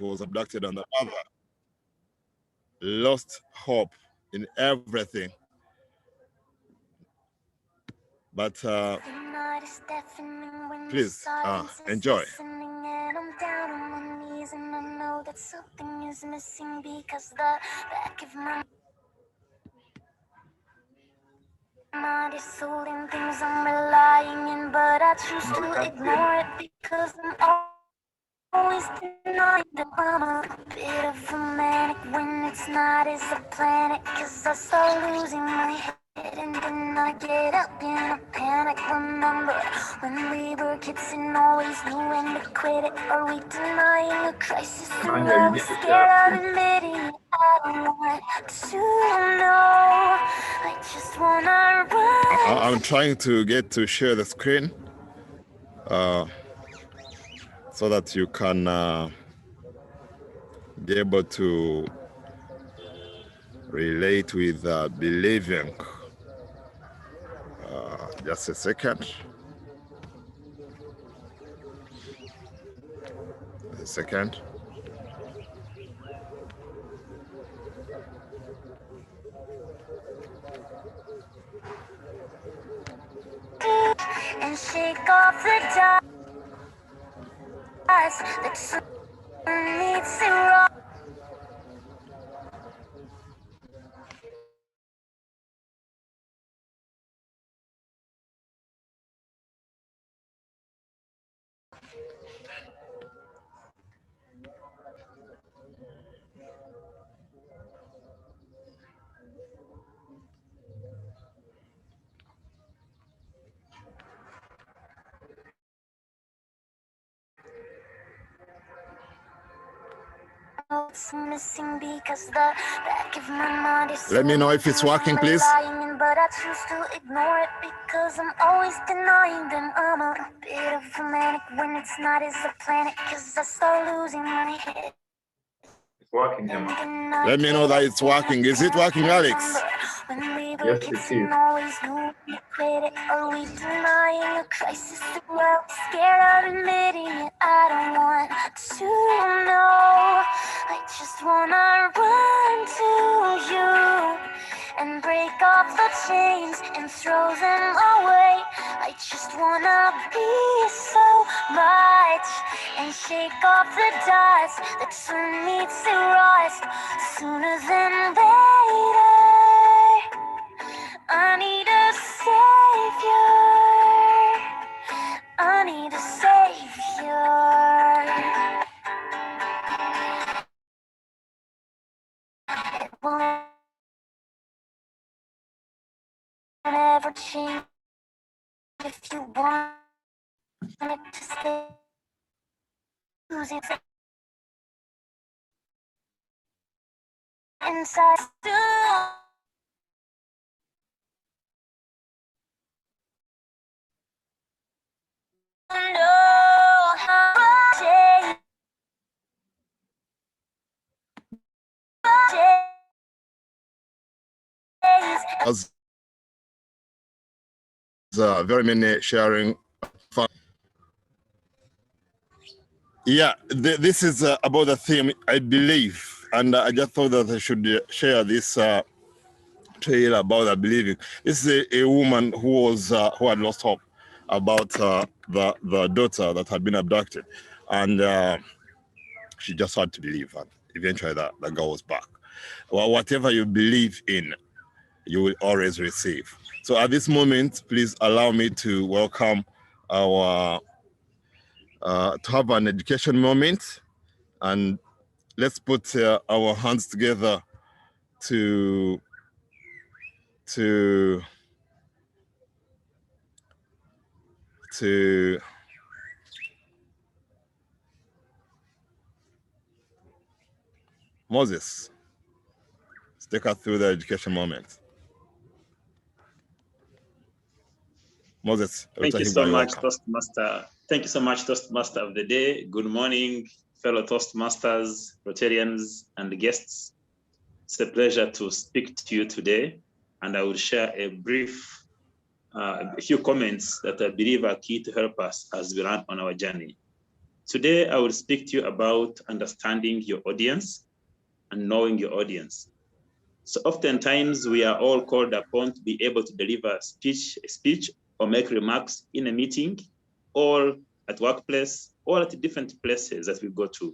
was abducted, and the other lost hope in everything. But please enjoy. Mind is holding things I'm relying in, but I choose to ignore it because I'm always denying that I'm a bit of a manic when it's not as a planet, cause I start losing my head and then I get up in a panic. Remember when we were kids and always knew when to quit it? Are we denying a crisis through love? Scared of admitting it, I don't want to know. I just wanna run. I'm trying to get to share the screen so that you can be able to relate with believing. Just a second. A second. And shake off the dust that needs to roll. It's missing because the back of my mind is. Let me know if it's working, please. But I choose to ignore it because I'm always denying them. I'm a bit of a manic when it's not as a planet, cause I start losing my head. It's working, Emma. Let me know that it's working. Is it working, Alex? Yes, it is. Are we denying a crisis that we're scared of admitting it? I don't want to know. I just wanna run to you and break off the chains and throw them away. I just wanna be so much and shake off the dust that soon needs to rust sooner than later. I need a savior. I need a savior. It won't ever change if you want it to stay. Losing inside still. Know how much As very many sharing fun. Yeah, this is about the theme, I believe, and I just thought that I should share this trail about the believing. This is a woman who was who had lost hope about the daughter that had been abducted, and she just had to believe, and eventually the girl was back. Well, whatever you believe in, you will always receive. So at this moment, please allow me to welcome our to have an education moment, and let's put our hands together to Moses. Let's take us through the education moment. Moses. Thank you so much, Toastmaster. Thank you so much, Toastmaster of the day. Good morning, fellow Toastmasters, Rotarians, and guests. It's a pleasure to speak to you today, and I will share a brief, a few comments that I believe are key to help us as we run on our journey. Today, I will speak to you about understanding your audience and knowing your audience. So oftentimes we are all called upon to be able to deliver a speech or make remarks in a meeting or at workplace or at different places that we go to.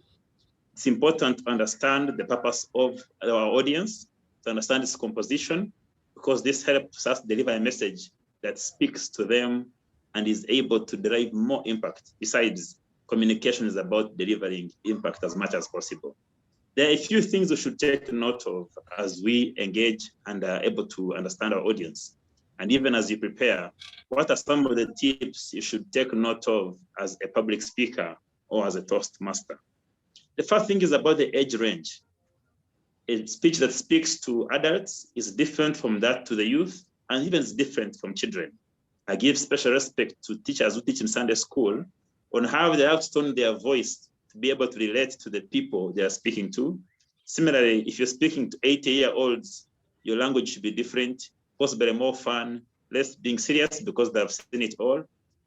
It's important to understand the purpose of our audience, to understand its composition, because this helps us deliver a message that speaks to them and is able to derive more impact. Besides, communication is about delivering impact as much as possible. There are a few things we should take note of as we engage and are able to understand our audience. And even as you prepare, what are some of the tips you should take note of as a public speaker or as a Toastmaster? The first thing is about the age range. A speech that speaks to adults is different from that to the youth, and even is different from children. I give special respect to teachers who teach in Sunday school on how they have to tone their voice to be able to relate to the people they are speaking to. Similarly, if you're speaking to 80-year-olds, your language should be different, possibly more fun, less being serious because they've seen it all.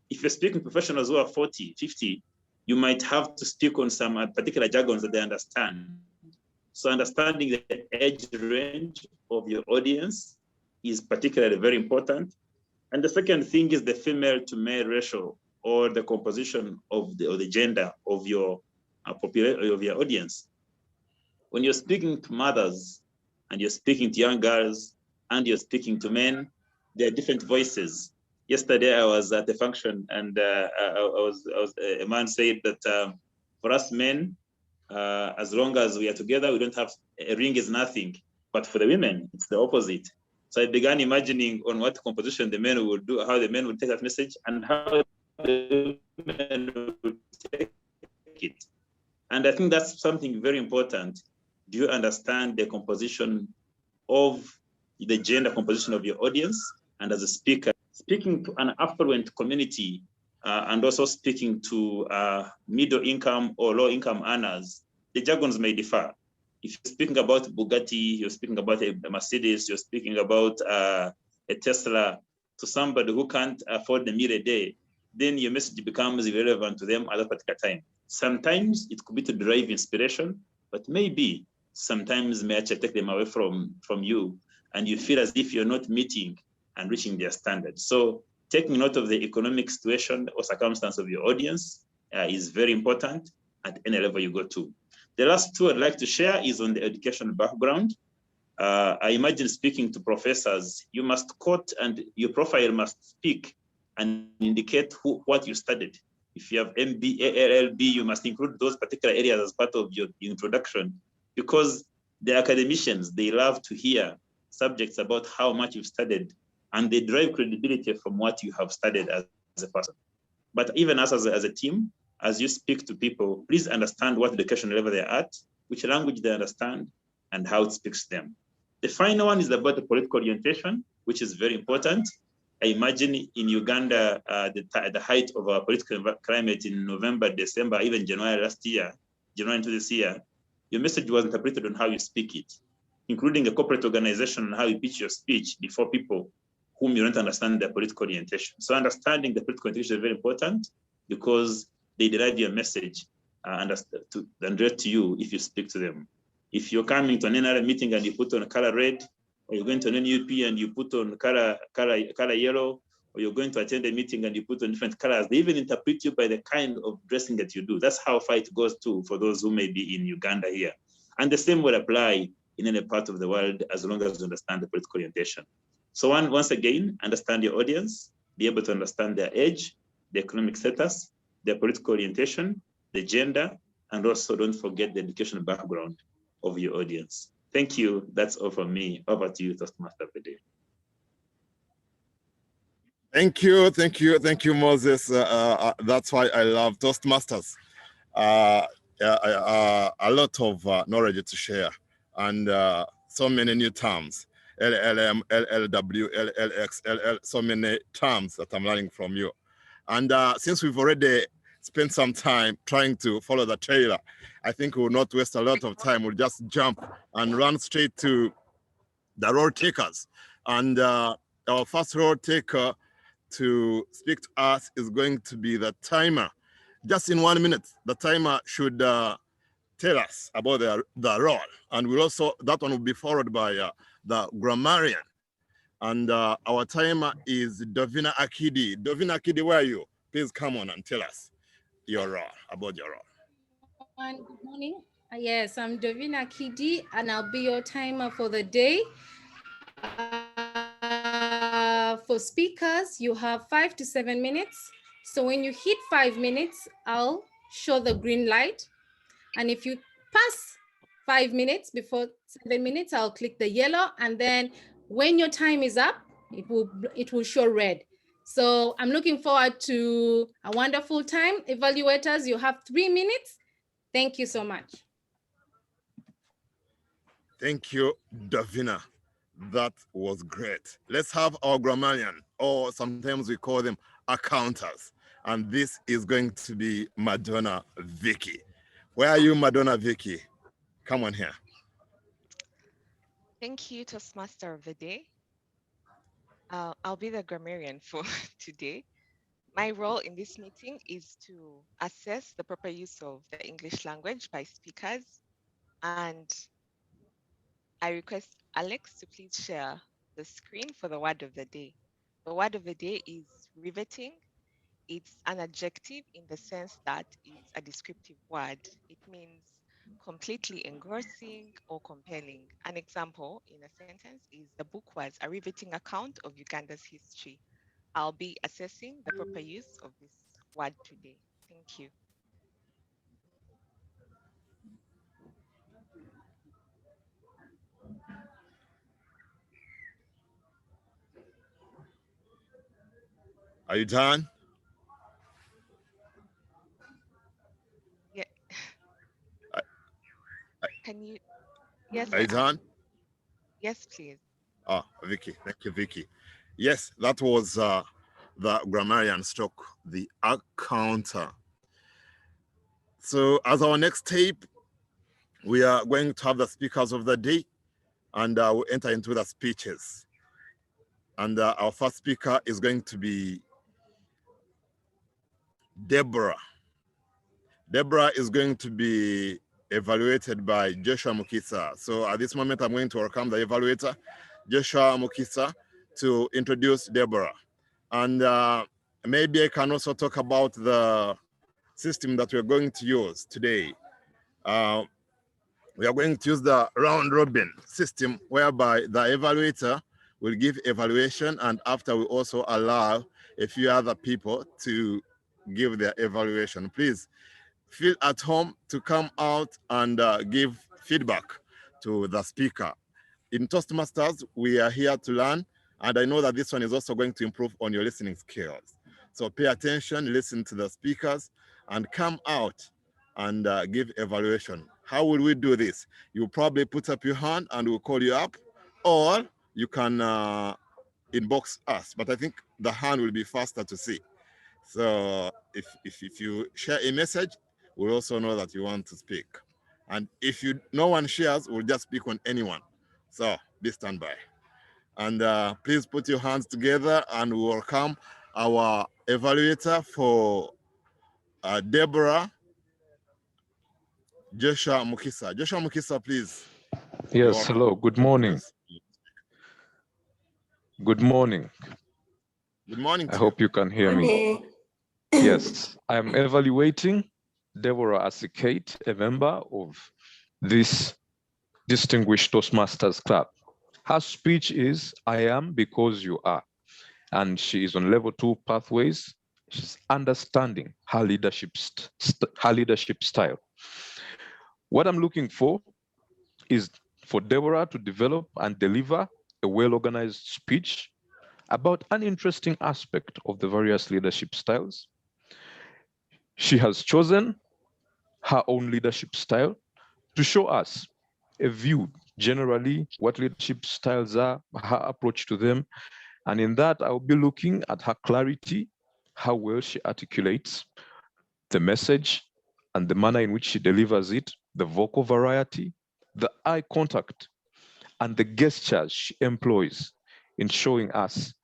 If you're speaking to professionals who are 40, 50, you might have to speak on some particular jargons that they understand. So understanding the age range of your audience is particularly very important. And the second thing is the female to male ratio, or the composition of the gender of your audience. When you're speaking to mothers and you're speaking to young girls and you're speaking to men, there are different voices. Yesterday I was at a function and a man said that for us men, as long as we are together, we don't have a ring is nothing. But for the women, it's the opposite. So I began imagining on what composition the men would do, how the men would take that message, and how the women would take it. And I think that's something very important. Do you understand the composition of the gender composition of your audience? And as a speaker, speaking to an affluent community and also speaking to middle income or low income earners, the jargons may differ. If you're speaking about Bugatti, you're speaking about a Mercedes, you're speaking about a Tesla, to somebody who can't afford the meal a day, then your message becomes irrelevant to them at that particular time. Sometimes it could be to derive inspiration, but maybe sometimes may actually take them away from you, and you feel as if you're not meeting and reaching their standards. So taking note of the economic situation or circumstance of your audience is very important at any level you go to. The last two I'd like to share is on the educational background. I imagine speaking to professors, you must quote and your profile must speak and indicate what you studied. If you have MBA, LLB, you must include those particular areas as part of your introduction, because the academicians, they love to hear subjects about how much you've studied, and they derive credibility from what you have studied as a person. But even us as a team, as you speak to people, please understand what education level they're at, which language they understand, and how it speaks to them. The final one is about the political orientation, which is very important. I imagine in Uganda, the height of our political climate in November, December, even January into this year, your message was interpreted on how you speak it, including a corporate organization on how you pitch your speech before people whom you don't understand their political orientation. So understanding the political orientation is very important because they derive your message and direct to you if you speak to them. If you're coming to an NRA meeting and you put on color red, or you're going to an NUP and you put on color yellow, or you're going to attend a meeting and you put on different colors, they even interpret you by the kind of dressing that you do. That's how far it goes to for those who may be in Uganda here. And the same will apply in any part of the world as long as you understand the political orientation. So once again, understand your audience, be able to understand their age, the economic status, their political orientation, the gender, and also don't forget the educational background of your audience. Thank you. That's all from me. Over to you, Toastmaster of the day. Thank you, Moses. That's why I love Toastmasters. A lot of knowledge to share, and so many new terms. LLM, LLW, LLX, LL, so many terms that I'm learning from you. And since we've already spent some time trying to follow the trailer, I think we will not waste a lot of time. We'll just jump and run straight to the role takers. And our first role taker to speak to us is going to be the timer. just in 1 minute, the timer should tell us about the role. And we'll also, that one will be followed by the grammarian. And our timer is Dovina Akidi. Dovina Akidi, where are you? Please come on and tell us your role, about your role. Good morning. Yes, I'm Dovina Akidi, and I'll be your timer for the day. For speakers, you have 5 to 7 minutes. So when you hit 5 minutes, I'll show the green light. And if you pass 5 minutes before 7 minutes, I'll click the yellow. And then when your time is up, it will show red. So I'm looking forward to a wonderful time. Evaluators, you have 3 minutes. Thank you so much. Thank you, Davina. That was great. Let's have our grammarian, or sometimes we call them accounters. And this is going to be Madonna Vicky. Where are you, Madonna Vicky? Come on here. Thank you, Toastmaster of the day. I'll be the grammarian for today. My role in this meeting is to assess the proper use of the English language by speakers, and I request Alex to please share the screen for the word of the day. The word of the day is riveting. It's an adjective in the sense that it's a descriptive word. It means completely engrossing or compelling. An example in a sentence is the book was a riveting account of Uganda's history. I'll be assessing the proper use of this word today. Thank you. Are you done? Yeah. Can you? Yes. Are you done? Yes, please. Oh, Vicky, thank you, Vicky. Yes, that was the grammarian stroke, the accounter. So as our next tape, we are going to have the speakers of the day, and we'll enter into the speeches. And our first speaker is going to be Deborah. Deborah is going to be evaluated by Joshua Mukisa. So at this moment, I'm going to welcome the evaluator, Joshua Mukisa, to introduce Deborah. And maybe I can also talk about the system that we're going to use today. We are going to use the round robin system, whereby the evaluator will give evaluation, and after we also allow a few other people to give their evaluation. Please feel at home to come out and give feedback to the speaker. In Toastmasters, we are here to learn, and I know that this one is also going to improve on your listening skills. So pay attention, listen to the speakers, and come out and give evaluation. How will we do this? You probably put up your hand and we'll call you up, or you can inbox us, but I think the hand will be faster to see. So if you share a message, we'll also know that you want to speak. And if no one shares, we'll just speak on anyone. So be standby. And please put your hands together and we welcome our evaluator for Deborah, Joshua Mukisa. Joshua Mukisa, please. Yes, hello, good morning. Good morning. Good morning. I hope you can hear me. Yes, I'm evaluating Deborah Asikate, a member of this distinguished Toastmasters Club. Her speech is, I am because you are. And she is on level 2 pathways. She's understanding her leadership style. What I'm looking for is for Deborah to develop and deliver a well-organized speech about an interesting aspect of the various leadership styles. She has chosen her own leadership style to show us a view, generally, what leadership styles are, her approach to them. And in that, I'll be looking at her clarity, how well she articulates the message and the manner in which she delivers it, the vocal variety, the eye contact, and the gestures she employs in showing us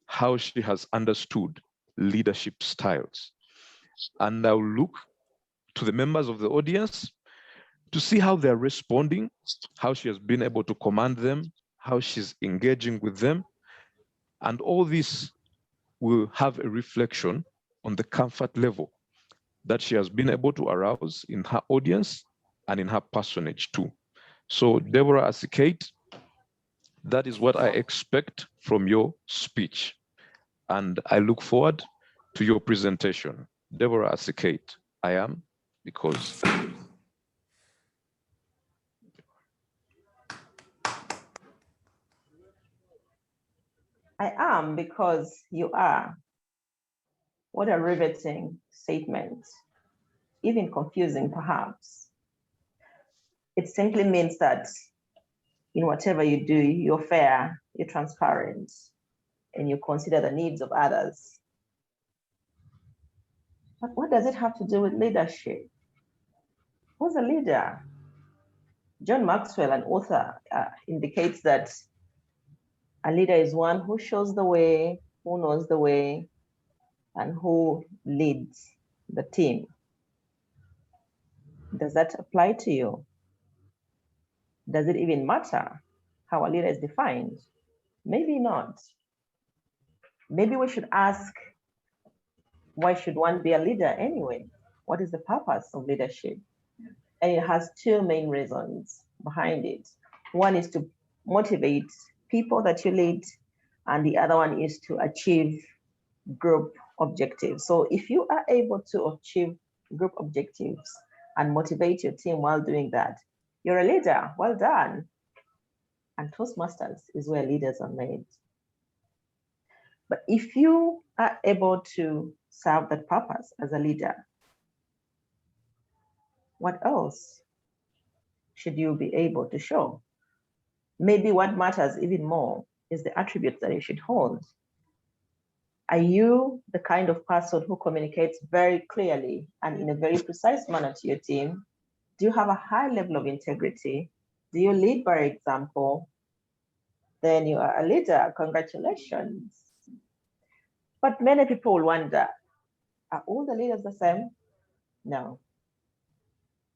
how she has understood leadership styles. and I'll look to the members of the audience to see how they're responding, how she has been able to command them, how she's engaging with them. And all this will have a reflection on the comfort level that she has been able to arouse in her audience and in her personage too. So Deborah, as a Kate, that is what I expect from your speech. And I look forward to your presentation. Deborah, as a Kate, I am, because I am because you are. What a riveting statement, even confusing perhaps. It simply means that in whatever you do, you're fair, you're transparent, and you consider the needs of others. But what does it have to do with leadership? Who's a leader? John Maxwell, an author, indicates that a leader is one who shows the way, who knows the way, and who leads the team. Does that apply to you? Does it even matter how a leader is defined? Maybe not. Maybe we should ask, why should one be a leader anyway? What is the purpose of leadership? And it has two main reasons behind it. One is to motivate people that you lead, and the other one is to achieve group objectives. So if you are able to achieve group objectives and motivate your team while doing that, you're a leader. Well done. And Toastmasters is where leaders are made. But if you are able to serve that purpose as a leader, what else should you be able to show? Maybe what matters even more is the attributes that you should hold. Are you the kind of person who communicates very clearly and in a very precise manner to your team? Do you have a high level of integrity? Do you lead by example? Then you are a leader. Congratulations. But many people will wonder, are all the leaders the same? No.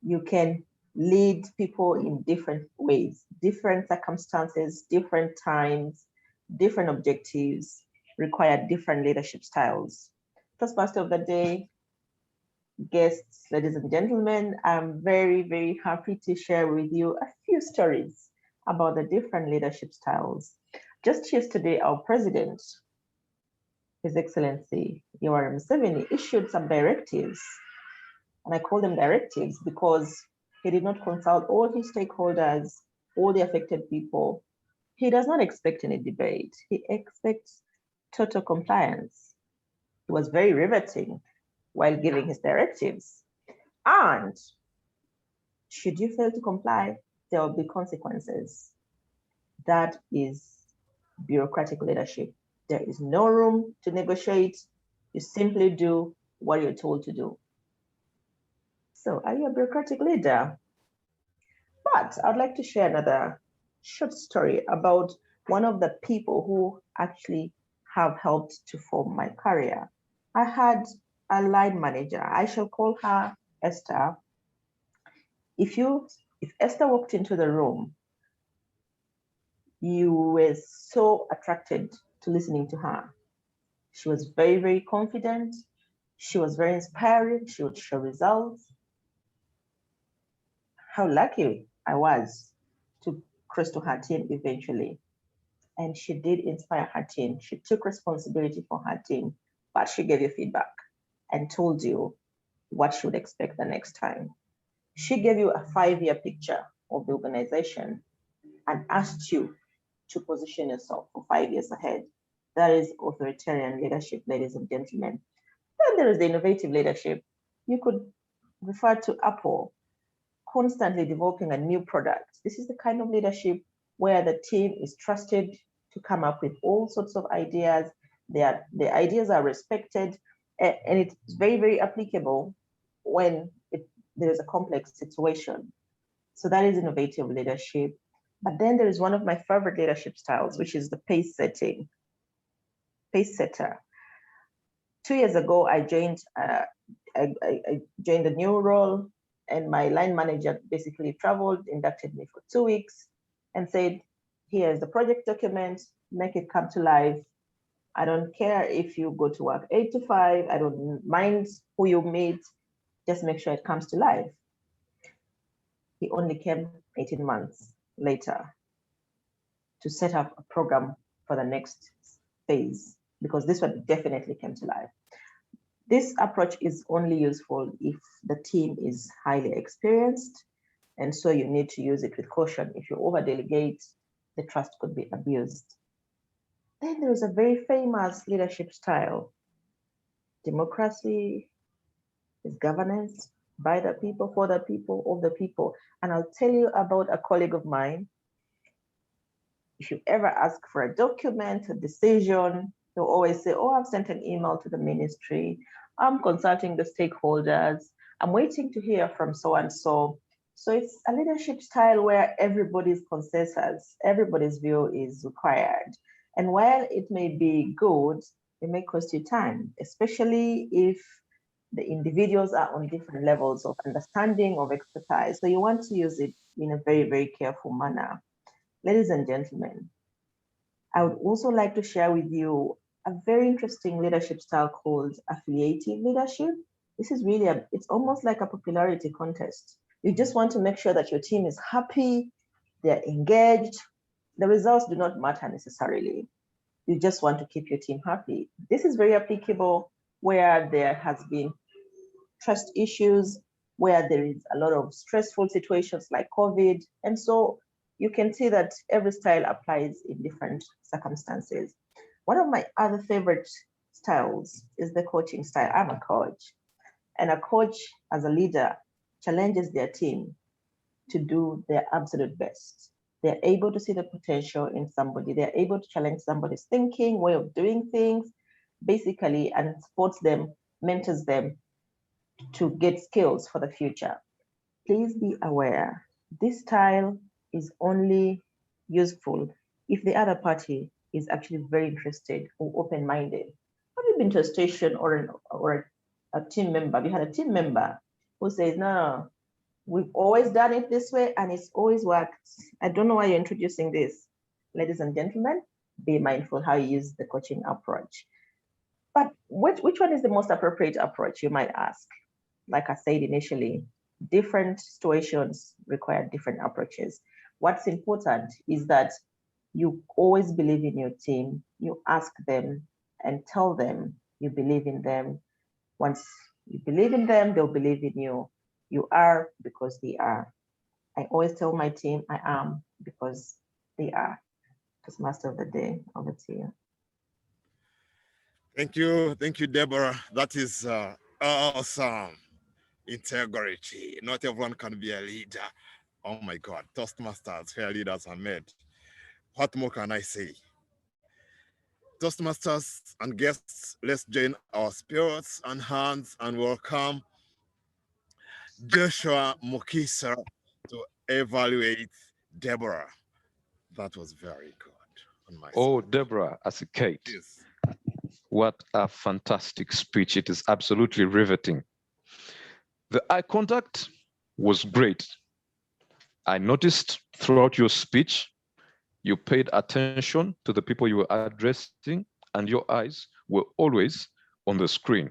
You can lead people in different ways, different circumstances, different times, different objectives, require different leadership styles. Toastmaster of the day, guests, ladies and gentlemen, I'm very, very happy to share with you a few stories about the different leadership styles. Just yesterday, our president, His Excellency Yoweri Museveni, issued some directives. And I call them directives because he did not consult all his stakeholders, all the affected people. He does not expect any debate. He expects total compliance. He was very riveting while giving his directives. And should you fail to comply, there will be consequences. That is bureaucratic leadership. There is no room to negotiate. You simply do what you're told to do. So are you a bureaucratic leader? But I'd like to share another short story about one of the people who actually have helped to form my career. I had a line manager. I shall call her Esther. If Esther walked into the room, you were so attracted to listening to her. She was very, very confident. She was very inspiring. She would show results. How lucky I was to cross to her team eventually. And she did inspire her team. She took responsibility for her team, but she gave you feedback and told you what she would expect the next time. She gave you a 5-year picture of the organization and asked you to position yourself for 5 years ahead. That is authoritarian leadership, ladies and gentlemen. Then there is the innovative leadership. You could refer to Apple, constantly developing a new product. This is the kind of leadership where the team is trusted to come up with all sorts of ideas. The ideas are respected, and it's very, very applicable when there is a complex situation. So that is innovative leadership. But then there is one of my favorite leadership styles, which is the pace setter. 2 years ago, I joined a new role, and my line manager basically traveled, inducted me for 2 weeks, and said, here's the project document, make it come to life. I don't care if you go to work 8 to 5, I don't mind who you meet, just make sure it comes to life. He only came 18 months later to set up a program for the next phase, because this one definitely came to life. This approach is only useful if the team is highly experienced, and so you need to use it with caution. If you over-delegate, the trust could be abused. Then there is a very famous leadership style. Democracy is governance by the people, for the people, of the people. And I'll tell you about a colleague of mine. If you ever ask for a document, a decision, they'll always say, oh, I've sent an email to the ministry. I'm consulting the stakeholders. I'm waiting to hear from so-and-so. So it's a leadership style where everybody's consensus, everybody's view is required. And while it may be good, it may cost you time, especially if the individuals are on different levels of understanding, of expertise. So you want to use it in a very, very careful manner. Ladies and gentlemen, I would also like to share with you a very interesting leadership style called affiliative leadership. This is really, it's almost like a popularity contest. You just want to make sure that your team is happy, they're engaged. The results do not matter necessarily. You just want to keep your team happy. This is very applicable where there has been trust issues, where there is a lot of stressful situations like COVID. And so you can see that every style applies in different circumstances. One of my other favorite styles is the coaching style. I'm a coach, and a coach as a leader challenges their team to do their absolute best. They're able to see the potential in somebody. They're able to challenge somebody's thinking, way of doing things, basically, and supports them, mentors them to get skills for the future. Please be aware, this style is only useful if the other party is actually very interested or open-minded. Have you been to a station or a team member? Have you had a team member who says, no, we've always done it this way and it's always worked. I don't know why you're introducing this. Ladies and gentlemen, be mindful how you use the coaching approach. But which one is the most appropriate approach, you might ask? Like I said initially, different situations require different approaches. What's important is that you always believe in your team. You ask them and tell them you believe in them. Once you believe in them, they'll believe in you. You are because they are. I always tell my team I am because they are. Toastmaster of the day, over to you. Thank you, Deborah. That is awesome. Integrity. Not everyone can be a leader. Oh my God, Toastmasters, where leaders are made. What more can I say? Toastmasters and guests, let's join our spirits and hands and welcome Joshua Mukisa to evaluate Deborah. That was very good on my side. Deborah, as a Kate. Yes. What a fantastic speech. It is absolutely riveting. The eye contact was great. I noticed throughout your speech, you paid attention to the people you were addressing, and your eyes were always on the screen.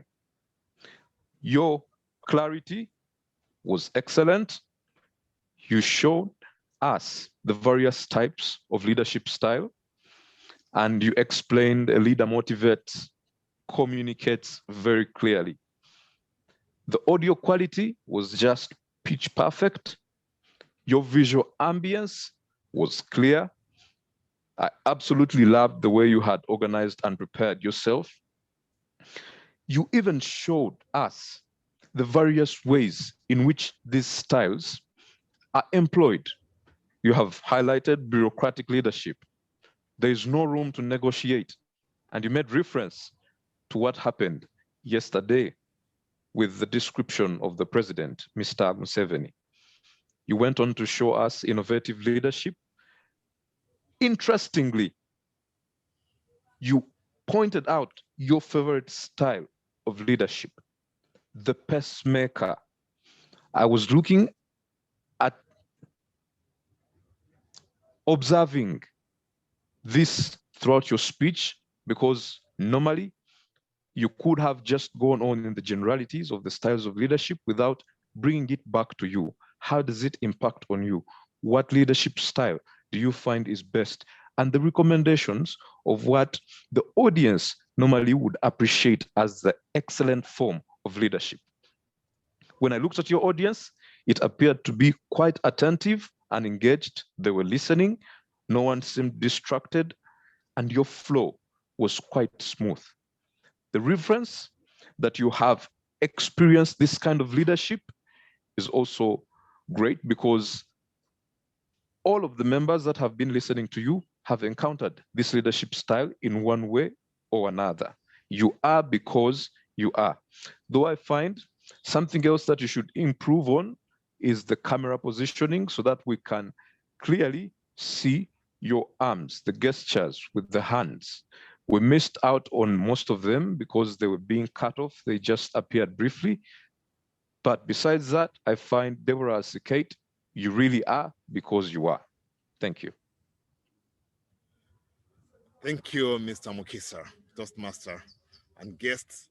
Your clarity was excellent. You showed us the various types of leadership style, and you explained a leader motivates, communicates very clearly. The audio quality was just pitch perfect. Your visual ambience was clear. I absolutely loved the way you had organized and prepared yourself. You even showed us the various ways in which these styles are employed. You have highlighted bureaucratic leadership. There is no room to negotiate. And you made reference to what happened yesterday with the description of the president, Mr. Museveni. You went on to show us innovative leadership. Interestingly, you pointed out your favorite style of leadership, the pacemaker. I was looking at observing this throughout your speech, because normally you could have just gone on in the generalities of the styles of leadership without bringing it back to you. How does it impact on you? What leadership style do you find is best? And the recommendations of what the audience normally would appreciate as the excellent form of leadership. When I looked at your audience, it appeared to be quite attentive and engaged. They were listening. No one seemed distracted, and your flow was quite smooth. The reference that you have experienced this kind of leadership is also great, because all of the members that have been listening to you have encountered this leadership style in one way or another. You are because you are. Though I find something else that you should improve on is the camera positioning, so that we can clearly see your arms, the gestures with the hands. We missed out on most of them because they were being cut off. They just appeared briefly. But besides that, I find Deborah Sikate, you really are because you are. Thank you. Thank you, Mr. Mukisa, Toastmaster, and guests.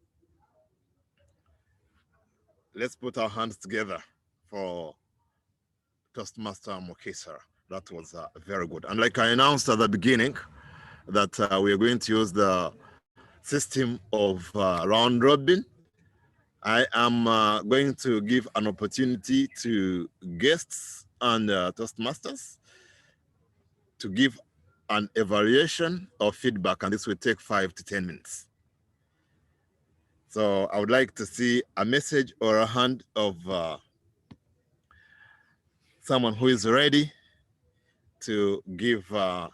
Let's put our hands together for Toastmaster Mukisa. That was very good. And like I announced at the beginning, that we are going to use the system of round robin. I am going to give an opportunity to guests and Toastmasters to give an evaluation or feedback, and this will take 5 to 10 minutes. So I would like to see a message or a hand of someone who is ready to give the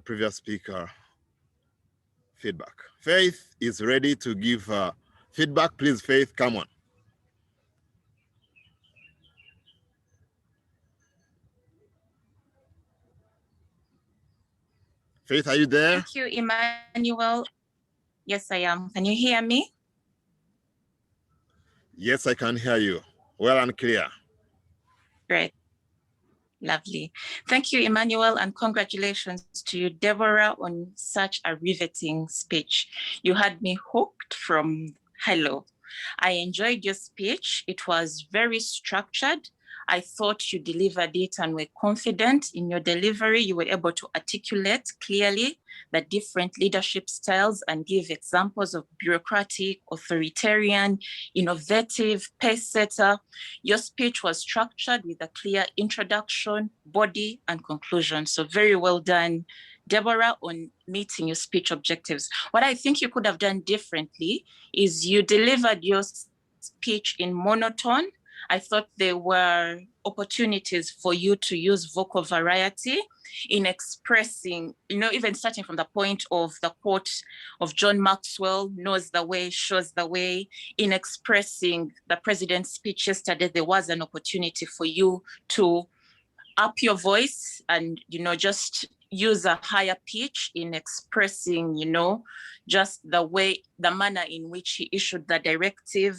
previous speaker feedback. Faith is ready to give feedback. Please, Faith, come on. Faith, are you there? Thank you, Emmanuel. Yes, I am. Can you hear me? Yes, I can hear you. Well and clear. Great. Lovely. Thank you, Emmanuel, and congratulations to you, Deborah, on such a riveting speech. You had me hooked from hello. I enjoyed your speech. It was very structured. I thought you delivered it and were confident in your delivery. You were able to articulate clearly the different leadership styles and give examples of bureaucratic, authoritarian, innovative, pace setter. Your speech was structured with a clear introduction, body, and conclusion. So very well done, Deborah, on meeting your speech objectives. What I think you could have done differently is you delivered your speech in monotone. I thought there were opportunities for you to use vocal variety in expressing, even starting from the point of the quote of John Maxwell, knows the way, shows the way. In expressing the president's speech yesterday, there was an opportunity for you to up your voice and, just use a higher pitch in expressing, just the manner in which he issued the directive.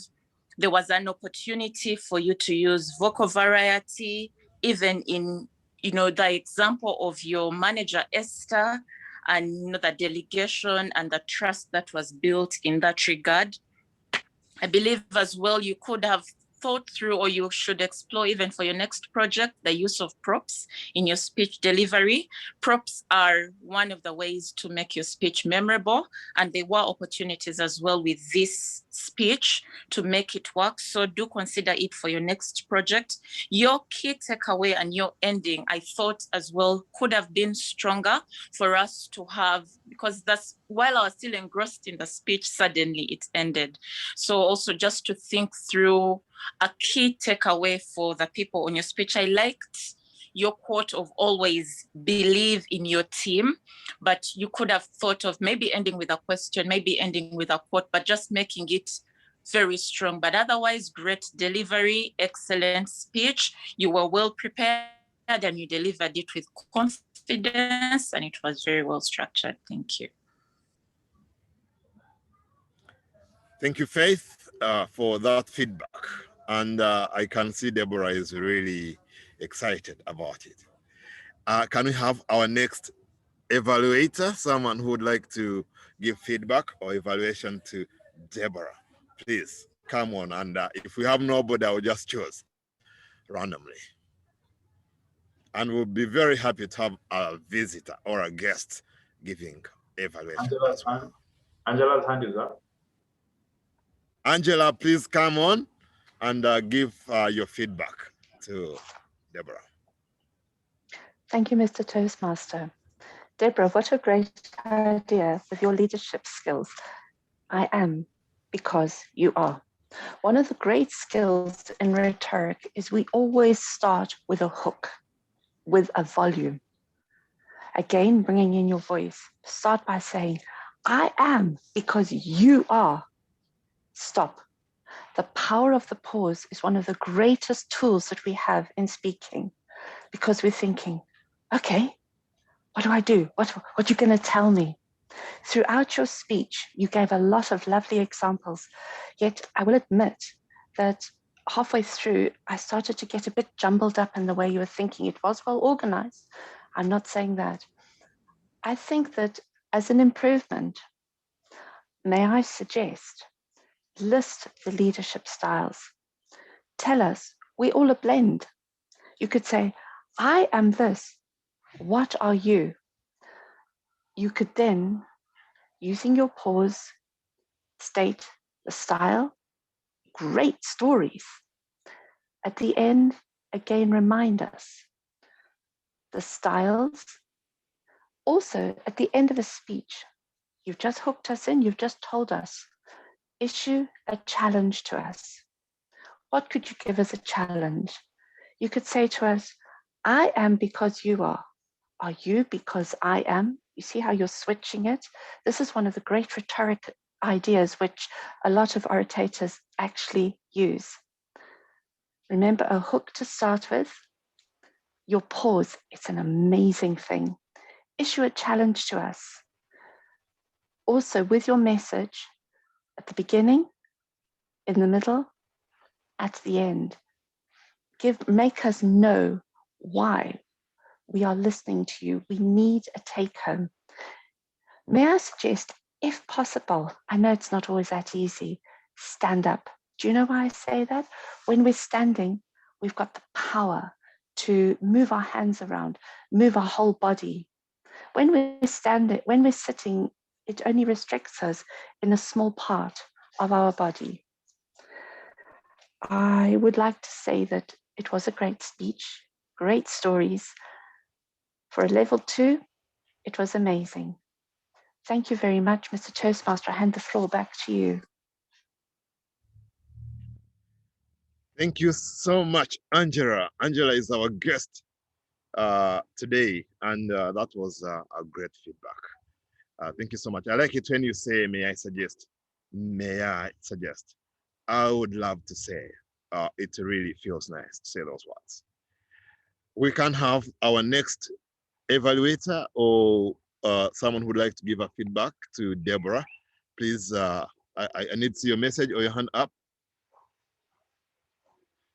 There was an opportunity for you to use vocal variety, even in, the example of your manager, Esther, and the delegation and the trust that was built in that regard. I believe as well, you could have thought through, or you should explore even for your next project, the use of props in your speech delivery. Props are one of the ways to make your speech memorable, and there were opportunities as well with this speech to make it work. So do consider it for your next project. Your key takeaway and your ending, I thought as well, could have been stronger for us to have, because that's while I was still engrossed in the speech, suddenly it ended. So also just to think through a key takeaway for the people on your speech. I liked your quote of always believe in your team, but you could have thought of maybe ending with a question, maybe ending with a quote, but just making it very strong. But otherwise, great delivery, excellent speech. You were well prepared and you delivered it with confidence, and it was very well structured. Thank you. Thank you, Faith, for that feedback. And I can see Deborah is really excited about it. Can we have our next evaluator, someone who would like to give feedback or evaluation to Deborah? Please come on. And if we have nobody, I will just choose randomly. And we'll be very happy to have a visitor or a guest giving evaluation as well. Angela's hand is up. Angela, please come on and give your feedback to Deborah. Thank you, Mr. Toastmaster. Deborah, what a great idea with your leadership skills. I am because you are. One of the great skills in rhetoric is we always start with a hook, with a volume. Again, bringing in your voice. Start by saying, I am because you are. Stop. The power of the pause is one of the greatest tools that we have in speaking, because we're thinking, okay, what do I do? What are you going to tell me? Throughout your speech, you gave a lot of lovely examples, yet I will admit that halfway through, I started to get a bit jumbled up in the way you were thinking. It was well organized. I'm not saying that. I think that as an improvement, may I suggest, list the leadership styles. Tell us, we all a blend. You could say, I am this. What are you? You could then, using your pause, state the style, great stories. At the end, again, remind us the styles. Also, at the end of a speech, you've just hooked us in, you've just told us, issue a challenge to us. What could you give as a challenge? You could say to us, I am because you are. Are you because I am? You see how you're switching it? This is one of the great rhetoric ideas which a lot of orators actually use. Remember, a hook to start with. Your pause, it's an amazing thing. Issue a challenge to us. Also, with your message, at the beginning, in the middle, at the end, make us know why we are listening to you. We need a take home. May I suggest, if possible, I know it's not always that easy, stand up. Do you know why I say that? When we're standing, we've got the power to move our hands around, move our whole body. When we're standing, when we're sitting, it only restricts us in a small part of our body. I would like to say that it was a great speech, great stories. For a level 2, it was amazing. Thank you very much, Mr. Toastmaster. I hand the floor back to you. Thank you so much, Angela. Angela is our guest today, and that was a great feedback. Thank you so much. I like it when you say, may I suggest? May I suggest? I would love to say, it really feels nice to say those words. We can have our next evaluator or someone who would like to give a feedback to Deborah. Please, I need to see your message or your hand up.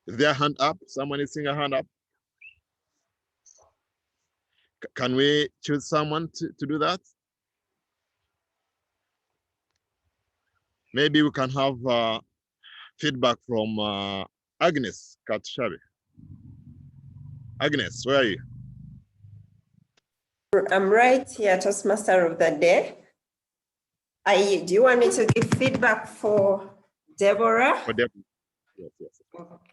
Is there a hand up? Someone is seeing a hand up. Can we choose someone to do that? Maybe we can have feedback from Agnes Katshabi. Agnes, where are you? I'm right here, Toastmaster of the day. Do you want me to give feedback for Deborah? For Deborah. Yes.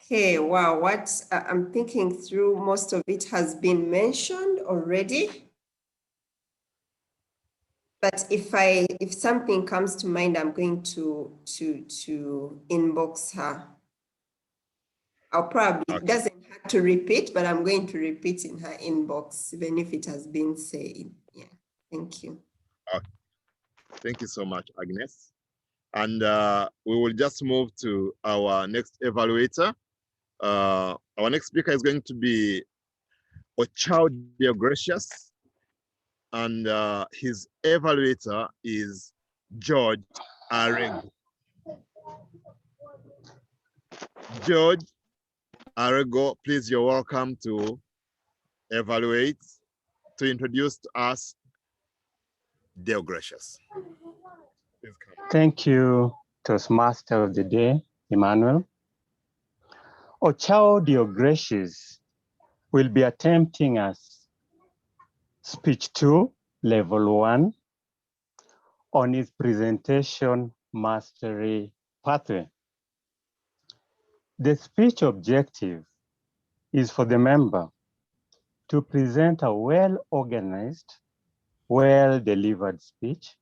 Okay, wow, what I'm thinking through, most of it has been mentioned already. But if something comes to mind, I'm going to inbox her. I'll probably, Okay. It doesn't have to repeat, but I'm going to repeat in her inbox, even if it has been said. Yeah, thank you. Okay. Thank you so much, Agnes. And we will just move to our next evaluator. Our next speaker is going to be Ochao Deogratius, and his evaluator is George Areng. George Arego, please, you're welcome to evaluate, to introduce to us Deo Gracious. Thank you, Toastmaster of the Day, Emmanuel. Ochao Deo Gracious will be attempting as speech 2, level 1, on his presentation mastery pathway. The speech objective is for the member to present a well-organized, well-delivered speech.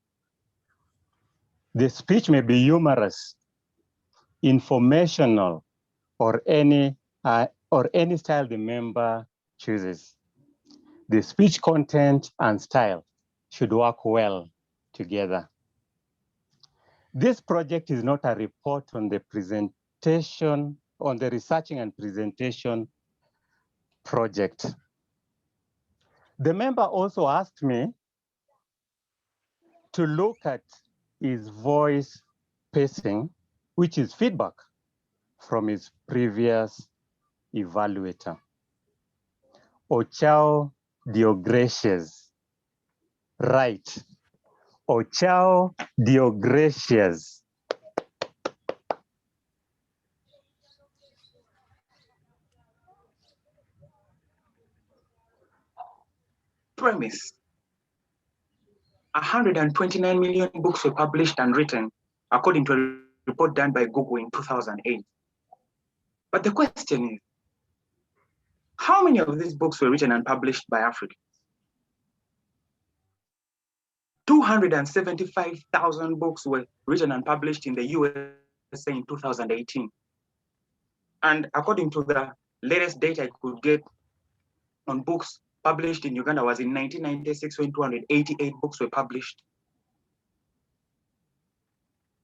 The speech may be humorous, informational, or any style the member chooses. The speech content and style should work well together. This project is not a report on the presentation, on the researching and presentation project. The member also asked me to look at his voice pacing, which is feedback from his previous evaluator. Ochao Deo Gracious. Right. Ochao Deo Gracious. Premise. 129 million books were published and written, according to a report done by Google in 2008. But the question is, how many of these books were written and published by Africans? 275,000 books were written and published in the USA in 2018. And according to the latest data I could get on books published in Uganda was in 1996 when 288 books were published.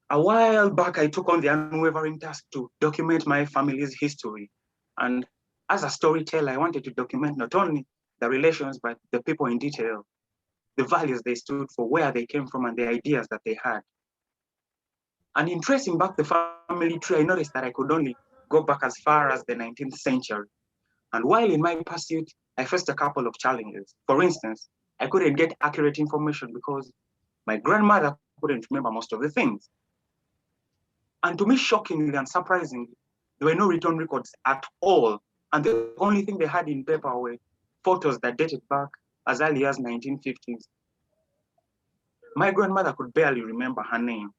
A while back, I took on the unwavering task to document my family's history. And as a storyteller, I wanted to document not only the relations, but the people in detail, the values they stood for, where they came from, and the ideas that they had. And in tracing back the family tree, I noticed that I could only go back as far as the 19th century. And while in my pursuit, I faced a couple of challenges. For instance, I couldn't get accurate information because my grandmother couldn't remember most of the things. And to me, shockingly and surprisingly, there were no written records at all. And the only thing they had in paper were photos that dated back as early as 1950s. My grandmother could barely remember her name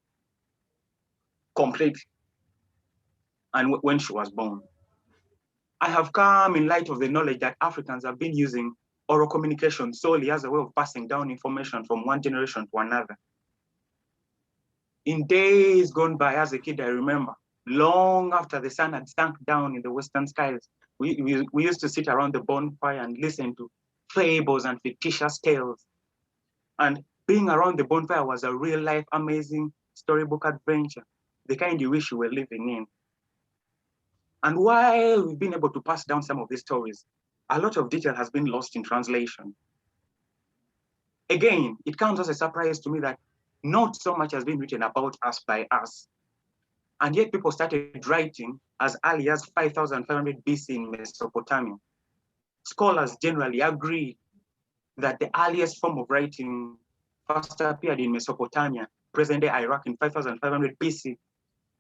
completely, and when she was born. I have come in light of the knowledge that Africans have been using oral communication solely as a way of passing down information from one generation to another. In days gone by, as a kid, I remember, long after the sun had sunk down in the western skies, we used to sit around the bonfire and listen to fables and fictitious tales. And being around the bonfire was a real life, amazing storybook adventure, the kind you wish you were living in. And while we've been able to pass down some of these stories, a lot of detail has been lost in translation. Again, it comes as a surprise to me that not so much has been written about us by us. And yet people started writing as early as 5,500 BC in Mesopotamia. Scholars generally agree that the earliest form of writing first appeared in Mesopotamia, present-day Iraq in 5,500 BC,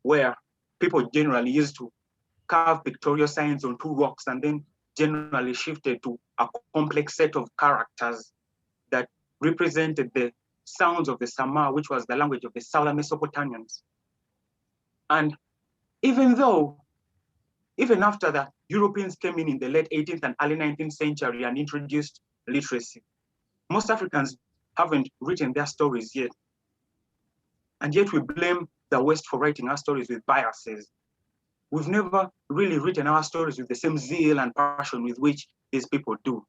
where people generally used to carve pictorial signs on two rocks and then generally shifted to a complex set of characters that represented the sounds of the Sama, which was the language of the Southern Mesopotamians. And even after the Europeans came in the late 18th and early 19th century and introduced literacy, most Africans haven't written their stories yet. And yet we blame the West for writing our stories with biases. We've never really written our stories with the same zeal and passion with which these people do.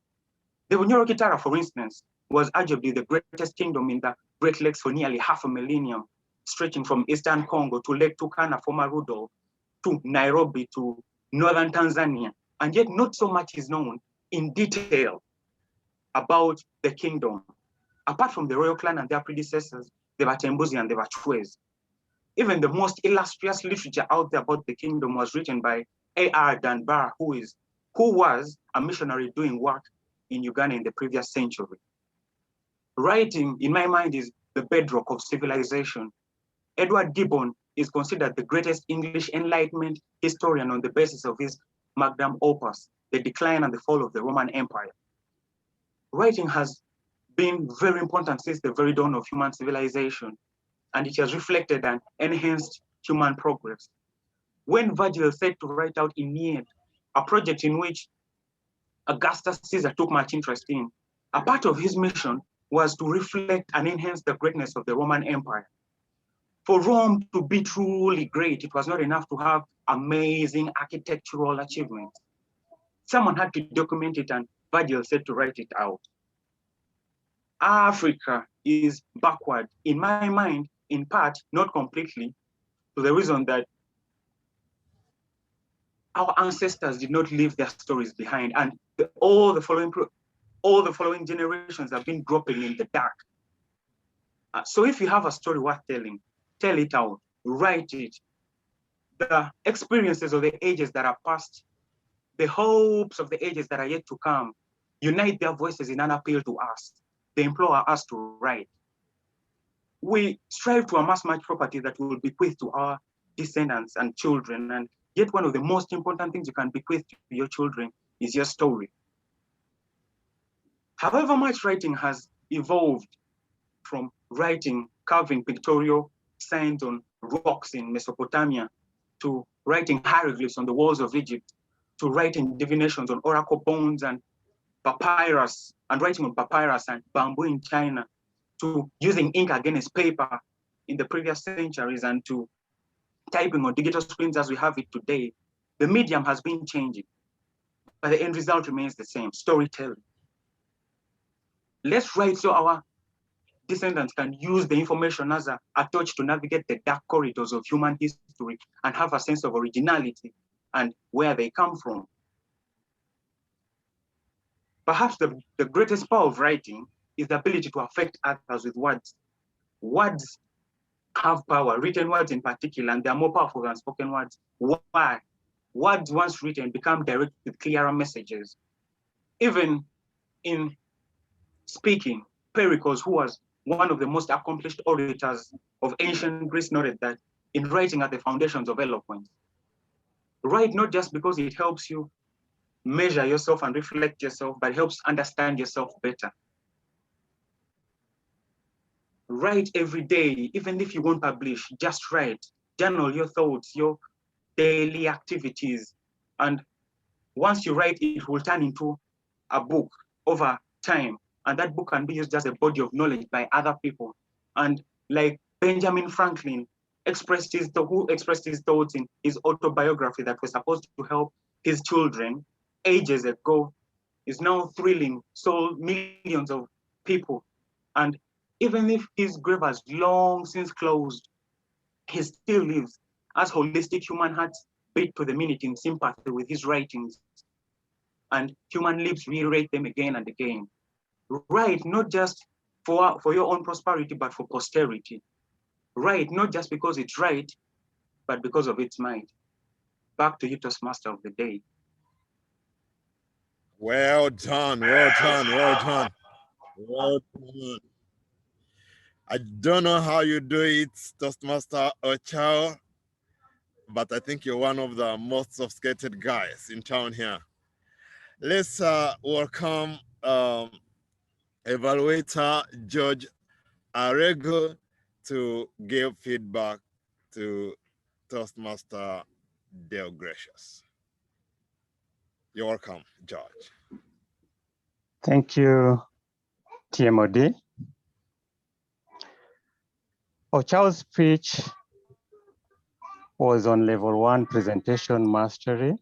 The Bunyoro Kitara, for instance, was arguably the greatest kingdom in the Great Lakes for nearly half a millennium, stretching from Eastern Congo to Lake Turkana, former Rudolph, to Nairobi, to Northern Tanzania. And yet not so much is known in detail about the kingdom, apart from the royal clan and their predecessors, the Batembuzi and the Bachwezi. Even the most illustrious literature out there about the kingdom was written by A.R. Dunbar, who was a missionary doing work in Uganda in the previous century. Writing, in my mind, is the bedrock of civilization. Edward Gibbon is considered the greatest English Enlightenment historian on the basis of his magnum opus, The Decline and the Fall of the Roman Empire. Writing has been very important since the very dawn of human civilization, and it has reflected and enhanced human progress. When Virgil said to write out Aeneid, a project in which Augustus Caesar took much interest in, a part of his mission was to reflect and enhance the greatness of the Roman Empire. For Rome to be truly great, it was not enough to have amazing architectural achievements. Someone had to document it, and Virgil said to write it out. Africa is backward, in my mind, in part, not completely, to the reason that our ancestors did not leave their stories behind, and all the following generations have been dropping in the dark. So if you have a story worth telling, tell it out, write it. The experiences of the ages that are past, the hopes of the ages that are yet to come, unite their voices in an appeal to us. They implore us to write. We strive to amass much property that will bequeath to our descendants and children, and yet one of the most important things you can bequeath to your children is your story. However much writing has evolved, from writing, carving pictorial signs on rocks in Mesopotamia, to writing hieroglyphs on the walls of Egypt, to writing divinations on oracle bones and papyrus, and writing on papyrus and bamboo in China, to using ink against paper in the previous centuries, and to typing on digital screens as we have it today. The medium has been changing, but the end result remains the same: storytelling. Let's write so our descendants can use the information as a torch to navigate the dark corridors of human history and have a sense of originality and where they come from. Perhaps the greatest power of writing is the ability to affect others with words. Words have power, written words in particular, and they're more powerful than spoken words. Why? Words once written become direct with clearer messages. Even in speaking, Pericles, who was one of the most accomplished orators of ancient Greece, noted that in writing are the foundations of eloquence. Write not just because it helps you measure yourself and reflect yourself, but helps understand yourself better. Write every day, even if you won't publish, just write. Journal your thoughts, your daily activities. And once you write, it will turn into a book over time. And that book can be used as a body of knowledge by other people. And like Benjamin Franklin who expressed his thoughts in his autobiography that was supposed to help his children ages ago, is now thrilling millions of people. And even if his grave has long since closed, he still lives as holistic human hearts beat to the minute in sympathy with his writings. And human lips reiterate them again and again. Write not just for your own prosperity, but for posterity. Write not just because it's right, but because of its might. Back to you, Toastmaster of the day. Well done, well done, well done, well done. I don't know how you do it, Toastmaster Ochao, but I think you're one of the most sophisticated guys in town here. Let's welcome evaluator George Arego to give feedback to Toastmaster Dale Gracious. You're welcome, George. Thank you, TMOD. Ochao's speech was on level 1 presentation mastery,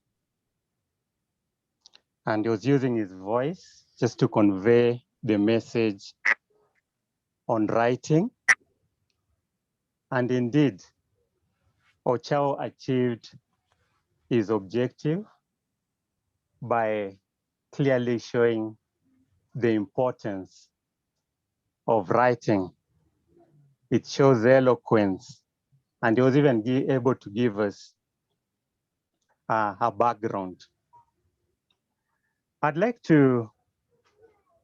and he was using his voice just to convey the message on writing. And indeed, Ochao achieved his objective by clearly showing the importance of writing. It shows eloquence And he was even able to give us a background. I'd like to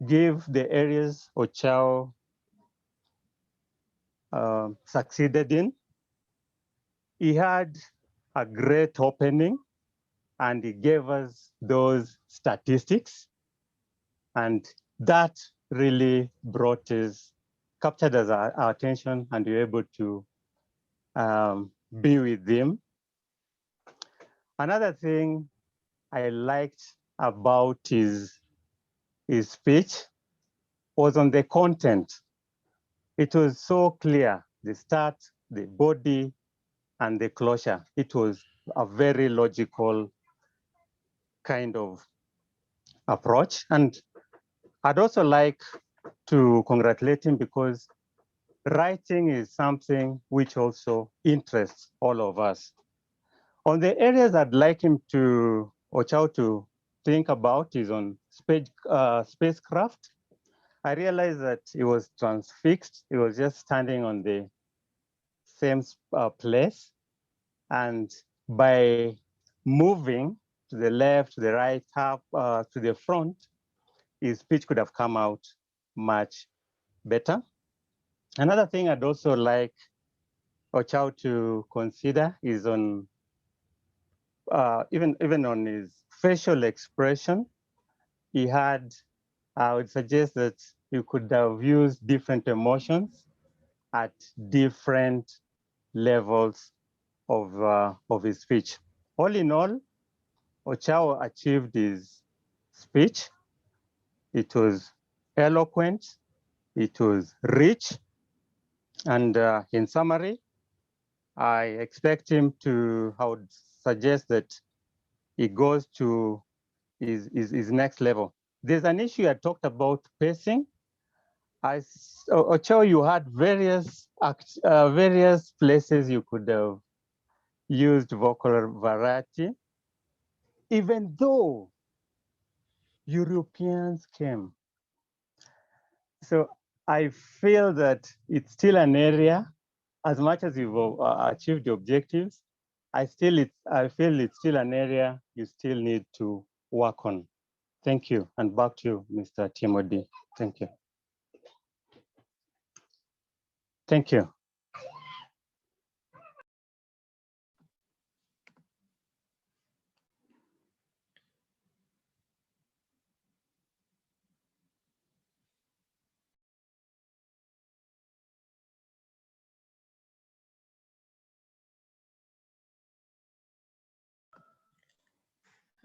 give the areas Ochao succeeded in. He had a great opening and he gave us those statistics, and that really captured our attention, and we were able to be with him. Another thing I liked about his speech was on the content. It was so clear, the start, the body, and the closure. It was a very logical kind of approach. And I'd also like to congratulate him because writing is something which also interests all of us. On the areas I'd like him to, Ochao, to think about is on spacecraft. I realized that he was transfixed. He was just standing on the same place. And by moving to the left, to the right, up to the front, his speech could have come out much better. Another thing I'd also like Ochao to consider is on even on his facial expression. He had, I would suggest that you could have used different emotions at different levels of his speech. All in all, Ochao achieved his speech. It was eloquent, it was rich, and in summary, I expect him to, I would suggest that he goes to his next level. There's an issue I talked about pacing. Ochao, you had various places you could have used vocal variety, even though Europeans came. So I feel that it's still an area, as much as you've achieved the objectives, I feel it's still an area you still need to work on. Thank you, and back to you, Mr. Timothy. Thank you. Thank you.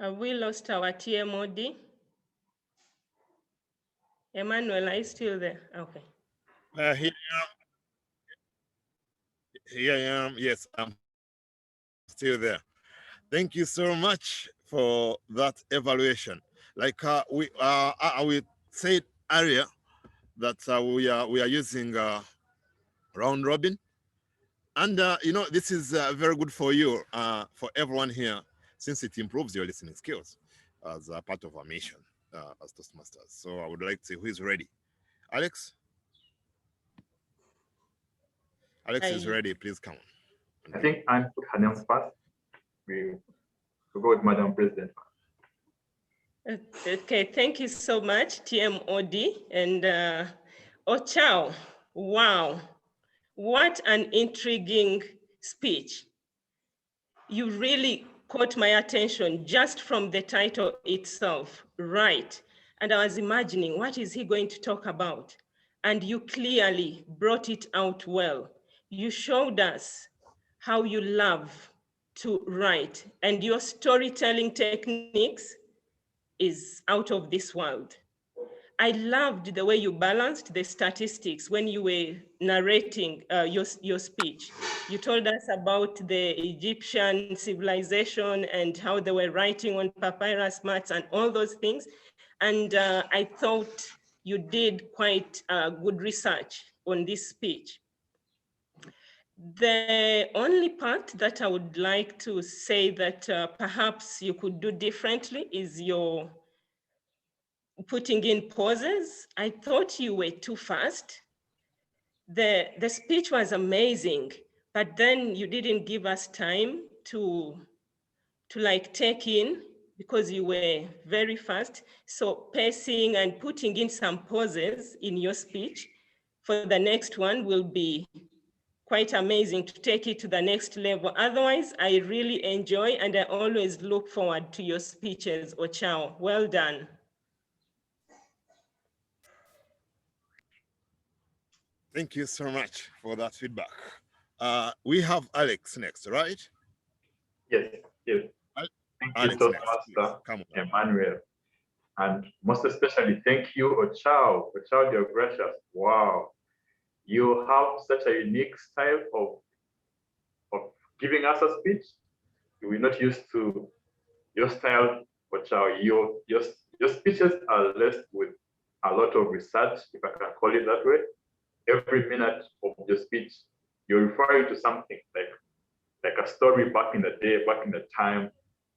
Have we lost our TMOD? Emmanuel, are you still there? Okay. Here I am. Yes, I'm still there. Thank you so much for that evaluation. Like we said earlier, that we are using round robin, and you know, this is very good for you, for everyone here, since it improves your listening skills as a part of our mission as Toastmasters. So I would like to see who is ready. Alex. Alex is ready. Please come on. I think I'm put her names first. We go with Madam President. Okay, thank you so much, TMOD. And Ochao, wow, what an intriguing speech. You really caught my attention just from the title itself, right? And I was imagining, what is he going to talk about? And you clearly brought it out well. You showed us how you love to write, and your storytelling techniques is out of this world. I loved the way you balanced the statistics when you were narrating your speech. You told us about the Egyptian civilization and how they were writing on papyrus mats and all those things. And I thought you did quite good research on this speech. The only part that I would like to say that perhaps you could do differently is your putting in pauses. I thought you were too fast. The speech was amazing, but then you didn't give us time to like take in because you were very fast. So pacing and putting in some pauses in your speech for the next one will be quite amazing to take it to the next level. Otherwise, I really enjoy and I always look forward to your speeches, Ochao. Well done. Thank you so much for that feedback. We have Alex next, right? Yes, yes. Thank you, Alex Toastmaster Come on. Emmanuel. And most especially, thank you, Ochao. Ochao, you're gracious. Wow. You have such a unique style of giving us a speech. We're not used to your style, Ochao. Your speeches are laced with a lot of research, if I can call it that way. Every minute of your speech, you're referring to something like a story back in the day, back in the time.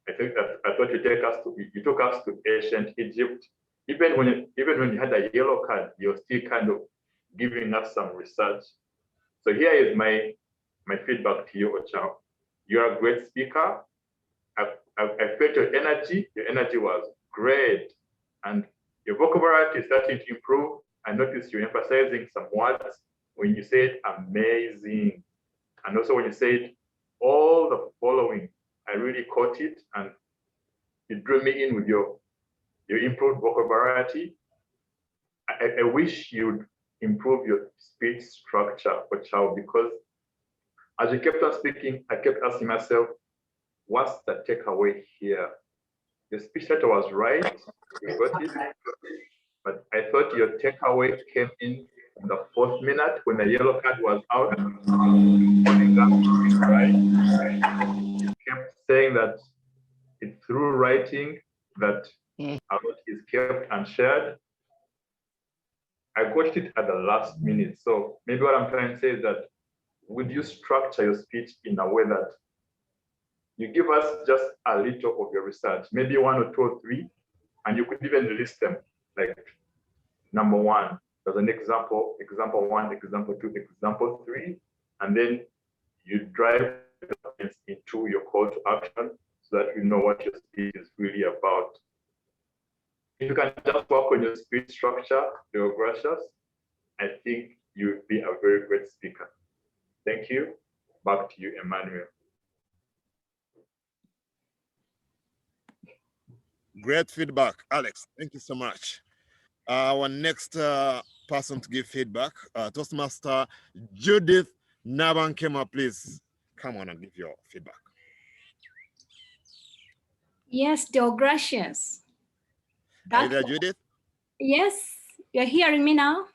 I thought you took us to ancient Egypt. Even when you had a yellow card, you're still kind of giving us some research. So here is my feedback to you, Ochao. You're a great speaker. I felt your energy. Your energy was great, and your vocabulary is starting to improve. I noticed you emphasizing some words when you said amazing, and also when you said all the following. I really caught it, and it drew me in with your improved vocabulary. I wish you'd improve your speech structure, Ochao, because as you kept on speaking, I kept asking myself, what's the takeaway here? Your speech title was right, you got it, but I thought your takeaway came in the 4th minute when the yellow card was out. Right? You kept saying that it's through writing that a lot is kept and shared. I got it at the last minute. So maybe what I'm trying to say is that would you structure your speech in a way that you give us just a little of your research, maybe 1 or 2 or 3, and you could even list them, like number 1 as an example 1, example 2, example 3, and then you drive into your call to action so that we know what your speech is really about. If you can just work on your speech structure, your gracious, I think you would be a very great speaker. Thank you. Back to you, Emmanuel. Great feedback, Alex. Thank you so much. Our next person to give feedback, Toastmaster Judith Nabankema, please come on and give your feedback. Yes, dear gracious. Are you there, Judith? Yes, you're hearing me now?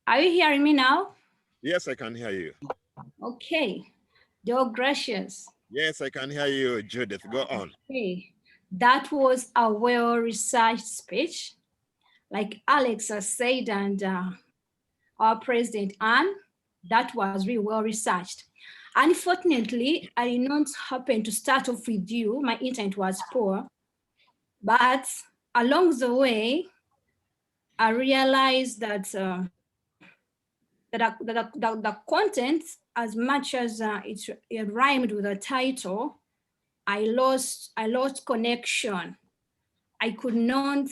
Are you hearing me now? Yes, I can hear you. Okay, dear gracious. Yes, I can hear you, Judith. Go on. Okay, that was a well-researched speech. Like Alex has said, and our President Anne, that was really well-researched. Unfortunately, I did not happen to start off with you. My internet was poor. But along the way, I realized that the content, as much as it rhymed with the title, I lost connection. I could not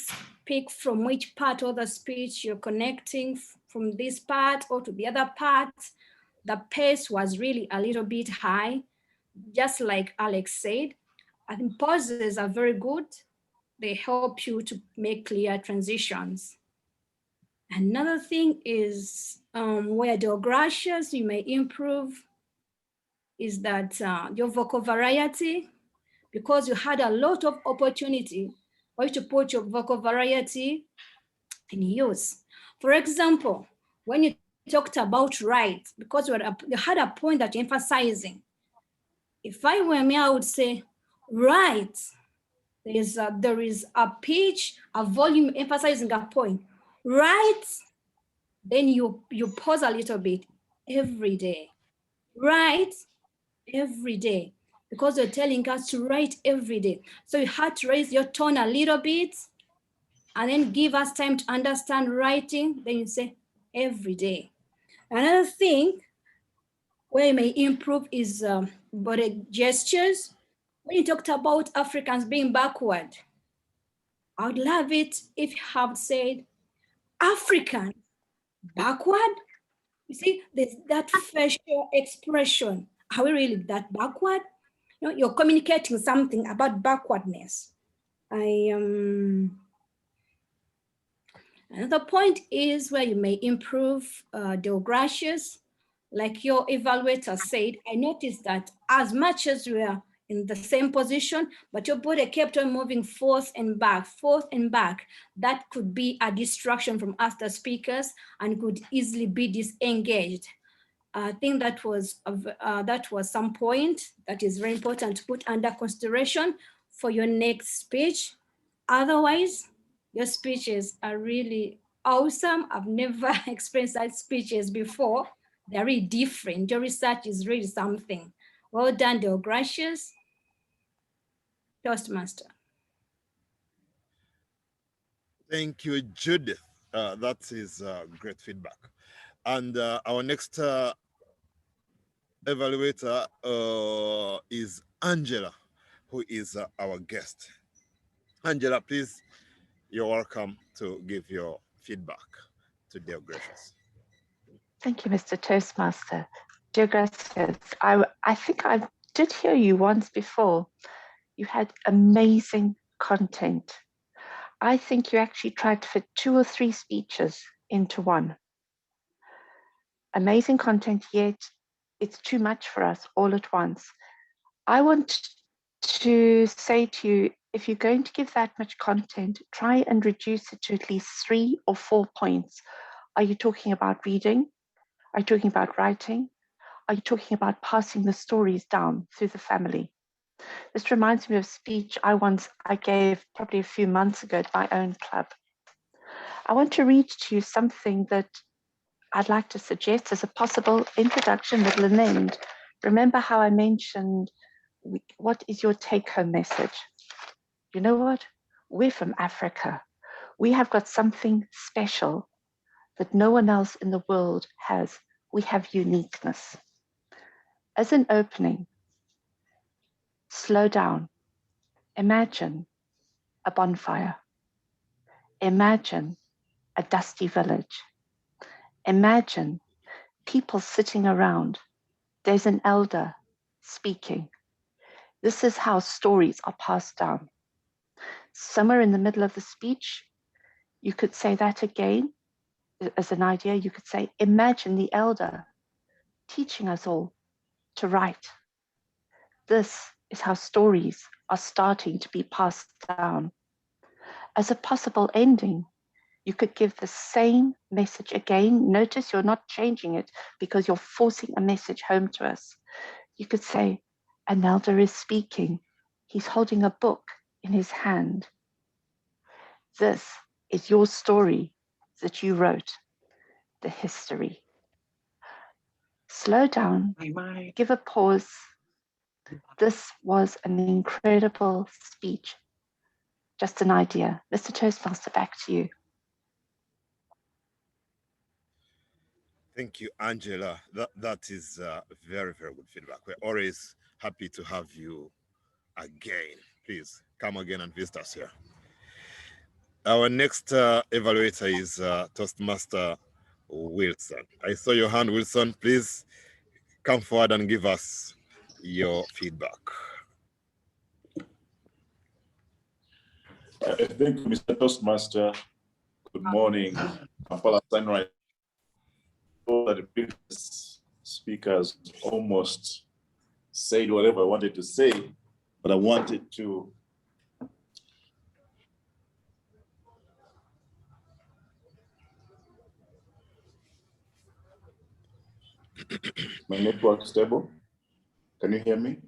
pick from which part of the speech you're connecting from this part or to the other part. The pace was really a little bit high, just like Alex said. I think pauses are very good. They help you to make clear transitions. Another thing is where the gracious you may improve is that your vocal variety, because you had a lot of opportunity for you to put your vocal variety in use. For example, when you talked about right, because you had a point that you're emphasizing. If I were me, I would say, right. There is a pitch, a volume emphasizing a point, right? Then you pause a little bit every day, right? Every day, because you're telling us to write every day. So you had to raise your tone a little bit and then give us time to understand writing. Then you say every day. Another thing, where you may improve is body gestures. When you talked about Africans being backward, I would love it if you have said African backward. You see, there's that facial expression. Are we really that backward? You know, you're communicating something about backwardness. Another point is where you may improve Deo Gracias. Like your evaluator said, I noticed that as much as we are in the same position, but your body kept on moving forth and back, that could be a distraction from us, the speakers, and could easily be disengaged. I think that was some point that is very important to put under consideration for your next speech. Otherwise, your speeches are really awesome. I've never experienced such speeches before. They're really different. Your research is really something. Well done, Deo Gracias. Toastmaster. Thank you, Judith. That is great feedback. And our next evaluator is Angela, who is our guest. Angela, please, you're welcome to give your feedback to Deo Gracias. Thank you, Mr. Toastmaster. Deo Gracias, I think I did hear you once before. You had amazing content. I think you actually tried to fit 2 or 3 speeches into one. Amazing content, yet it's too much for us all at once. I want to say to you, if you're going to give that much content, try and reduce it to at least 3 or 4 points. Are you talking about reading? Are you talking about writing? Are you talking about passing the stories down through the family? This reminds me of a speech I gave probably a few months ago at my own club. I want to read to you something that I'd like to suggest as a possible introduction that will end. Remember how I mentioned, what is your take-home message? You know what? We're from Africa. We have got something special that no one else in the world has. We have uniqueness. As an opening, slow down. Imagine a bonfire. Imagine a dusty village. Imagine people sitting around. There's an elder speaking. This is how stories are passed down. Somewhere in the middle of the speech, you could say that again as an idea. You could say, imagine the elder teaching us all to write. This is how stories are starting to be passed down. As a possible ending, you could give the same message again. Notice you're not changing it because you're forcing a message home to us. You could say, an elder is speaking. He's holding a book in his hand. This is your story that you wrote, the history. Slow down, give a pause. This was an incredible speech. Just an idea. Mr. Toastmaster, back to you. Thank you, Angela. That is very, very good feedback. We're always happy to have you again. Please come again and visit us here. Our next evaluator is Toastmaster Wilson. I saw your hand, Wilson. Please come forward and give us your feedback. Thank you, Mr. Toastmaster. Good morning, Kampala Sunrise. The previous speakers almost said whatever I wanted to say, but I wanted to my network stable? Can you hear me?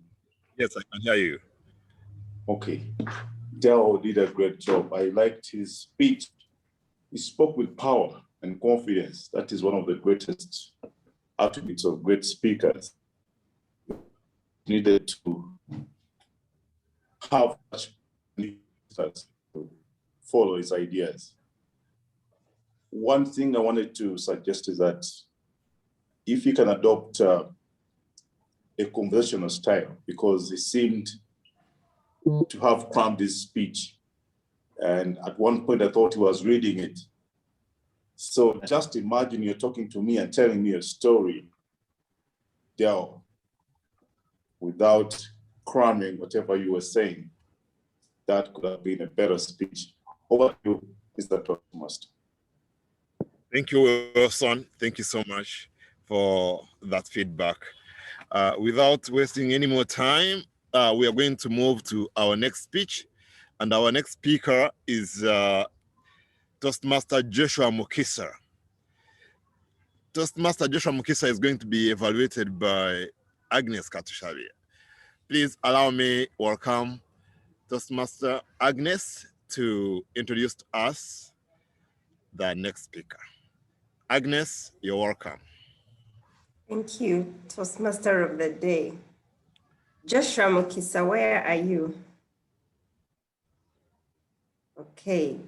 Yes, I can hear you. Okay. Dell did a great job. I liked his speech. He spoke with power and confidence. That is one of the greatest attributes of great speakers. Needed to have to follow his ideas. One thing I wanted to suggest is that if you can adopt a conversational style because he seemed to have crammed his speech. And at one point I thought he was reading it. So just imagine you're talking to me and telling me a story there without cramming whatever you were saying. That could have been a better speech. Over to you, Mr. Toastmaster. Thank you, Wilson. Thank you so much for that feedback. Without wasting any more time, we are going to move to our next speech. And our next speaker is Toastmaster Joshua Mukisa. Toastmaster Joshua Mukisa is going to be evaluated by Agnes Katushabi. Please allow me welcome Toastmaster Agnes to introduce to us the next speaker. Agnes, you're welcome. Thank you, Toastmaster of the day. Joshua Mukisa, where are you? Okay.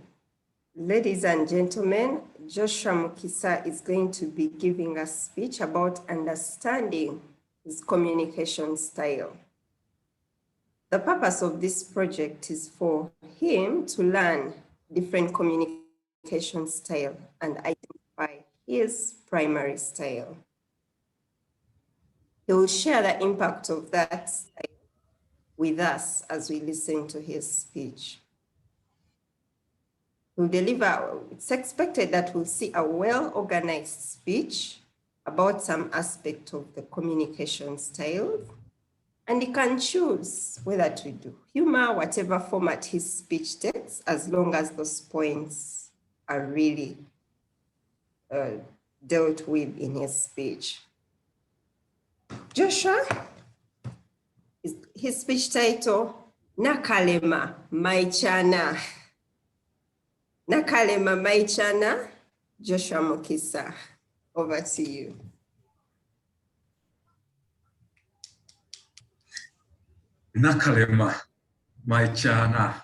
Ladies and gentlemen, Joshua Mukisa is going to be giving a speech about understanding his communication style. The purpose of this project is for him to learn different communication style and identify his primary style. He will share the impact of that style with us as we listen to his speech. We'll deliver, it's expected that we'll see a well-organized speech about some aspect of the communication style, and he can choose whether to do humor, whatever format his speech takes, as long as those points are really dealt with in his speech. Joshua, his speech title, Nakalema Maichana. Nakalema Maichana, Joshua Mukisa, over to you. Nakalema Maichana.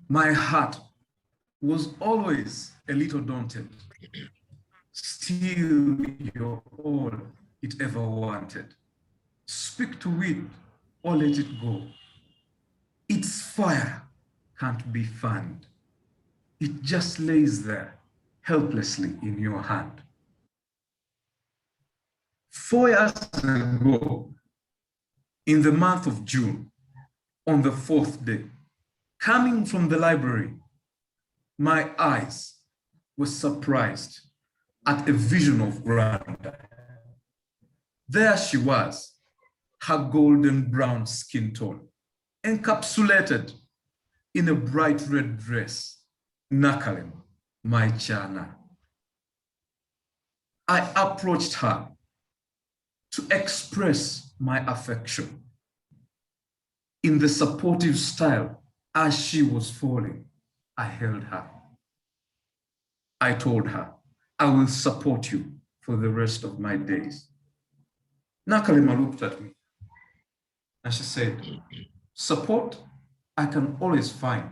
My heart was always a little daunted. Still, you're all it ever wanted. Speak to it or let it go. Its fire can't be fanned. It just lays there helplessly in your hand. 4 years ago, in the month of June, on the 4th day, coming from the library, my eyes were surprised at a vision of Granda. There she was, her golden brown skin tone, encapsulated in a bright red dress, Nakalem, my Chana. I approached her to express my affection. In the supportive style, as she was falling, I held her. I told her, I will support you for the rest of my days. Nakalema looked at me and she said, support, I can always find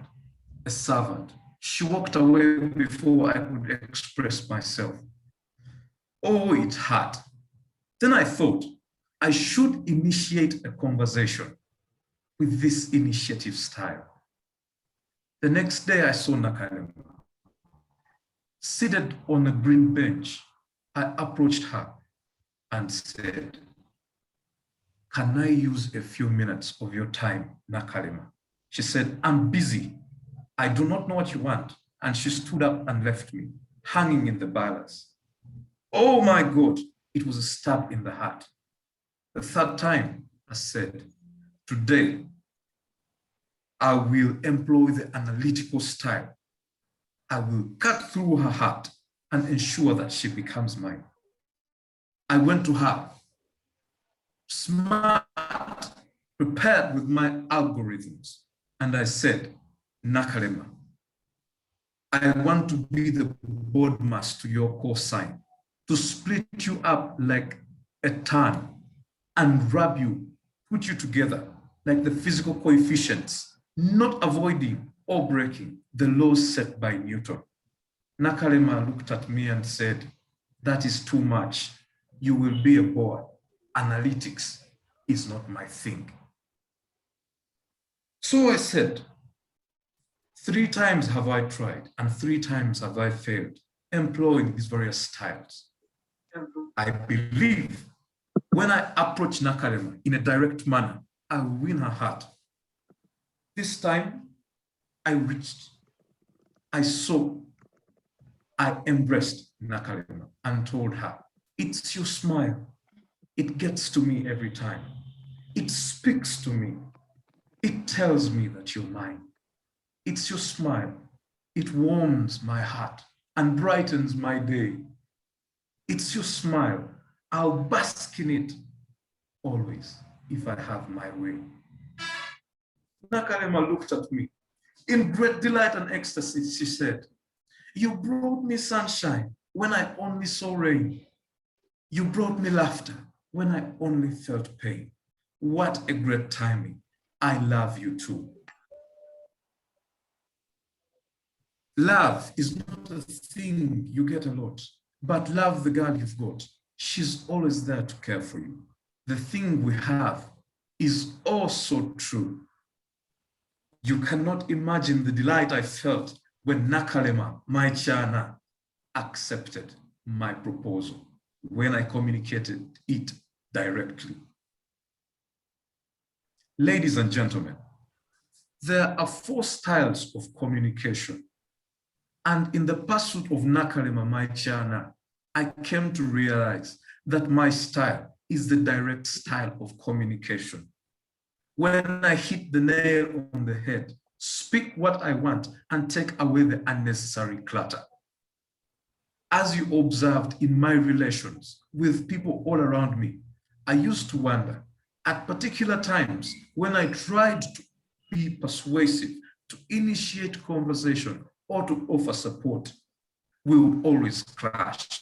a servant. She walked away before I could express myself. Oh, it hurt. Then I thought I should initiate a conversation with this initiative style. The next day I saw Nakalema. Seated on a green bench, I approached her and said, can I use a few minutes of your time, Nakalema? She said, I'm busy. I do not know what you want. And she stood up and left me, hanging in the balance. Oh my God, it was a stab in the heart. The third time, I said, today, I will employ the analytical style. I will cut through her heart and ensure that she becomes mine. I went to her, smart, prepared with my algorithms, and I said, Nakalema, I want to be the boardmaster to your cosine, to split you up like a tan and rub you, put you together like the physical coefficients, not avoiding or breaking the laws set by Newton. Nakalema looked at me and said, That is too much. You will be a bore. Analytics is not my thing. So I said, 3 times have I tried and 3 times have I failed employing these various styles. I believe when I approach Nakalema in a direct manner, I will win her heart. This time, I embraced Nakalema and told her, it's your smile. It gets to me every time. It speaks to me. It tells me that you're mine. It's your smile. It warms my heart and brightens my day. It's your smile. I'll bask in it always if I have my way. Nakalema looked at me. In great delight and ecstasy, she said, you brought me sunshine when I only saw rain. You brought me laughter when I only felt pain. What a great timing. I love you too. Love is not a thing you get a lot, but love the girl you've got. She's always there to care for you. The thing we have is also true. You cannot imagine the delight I felt when Nakalema, my Chana, accepted my proposal when I communicated it directly. Ladies and gentlemen, there are 4 styles of communication. And in the pursuit of Nakalema, my Chana, I came to realize that my style is the direct style of communication. When I hit the nail on the head, speak what I want and take away the unnecessary clutter. As you observed in my relations with people all around me, I used to wonder at particular times when I tried to be persuasive, to initiate conversation or to offer support, we would always clash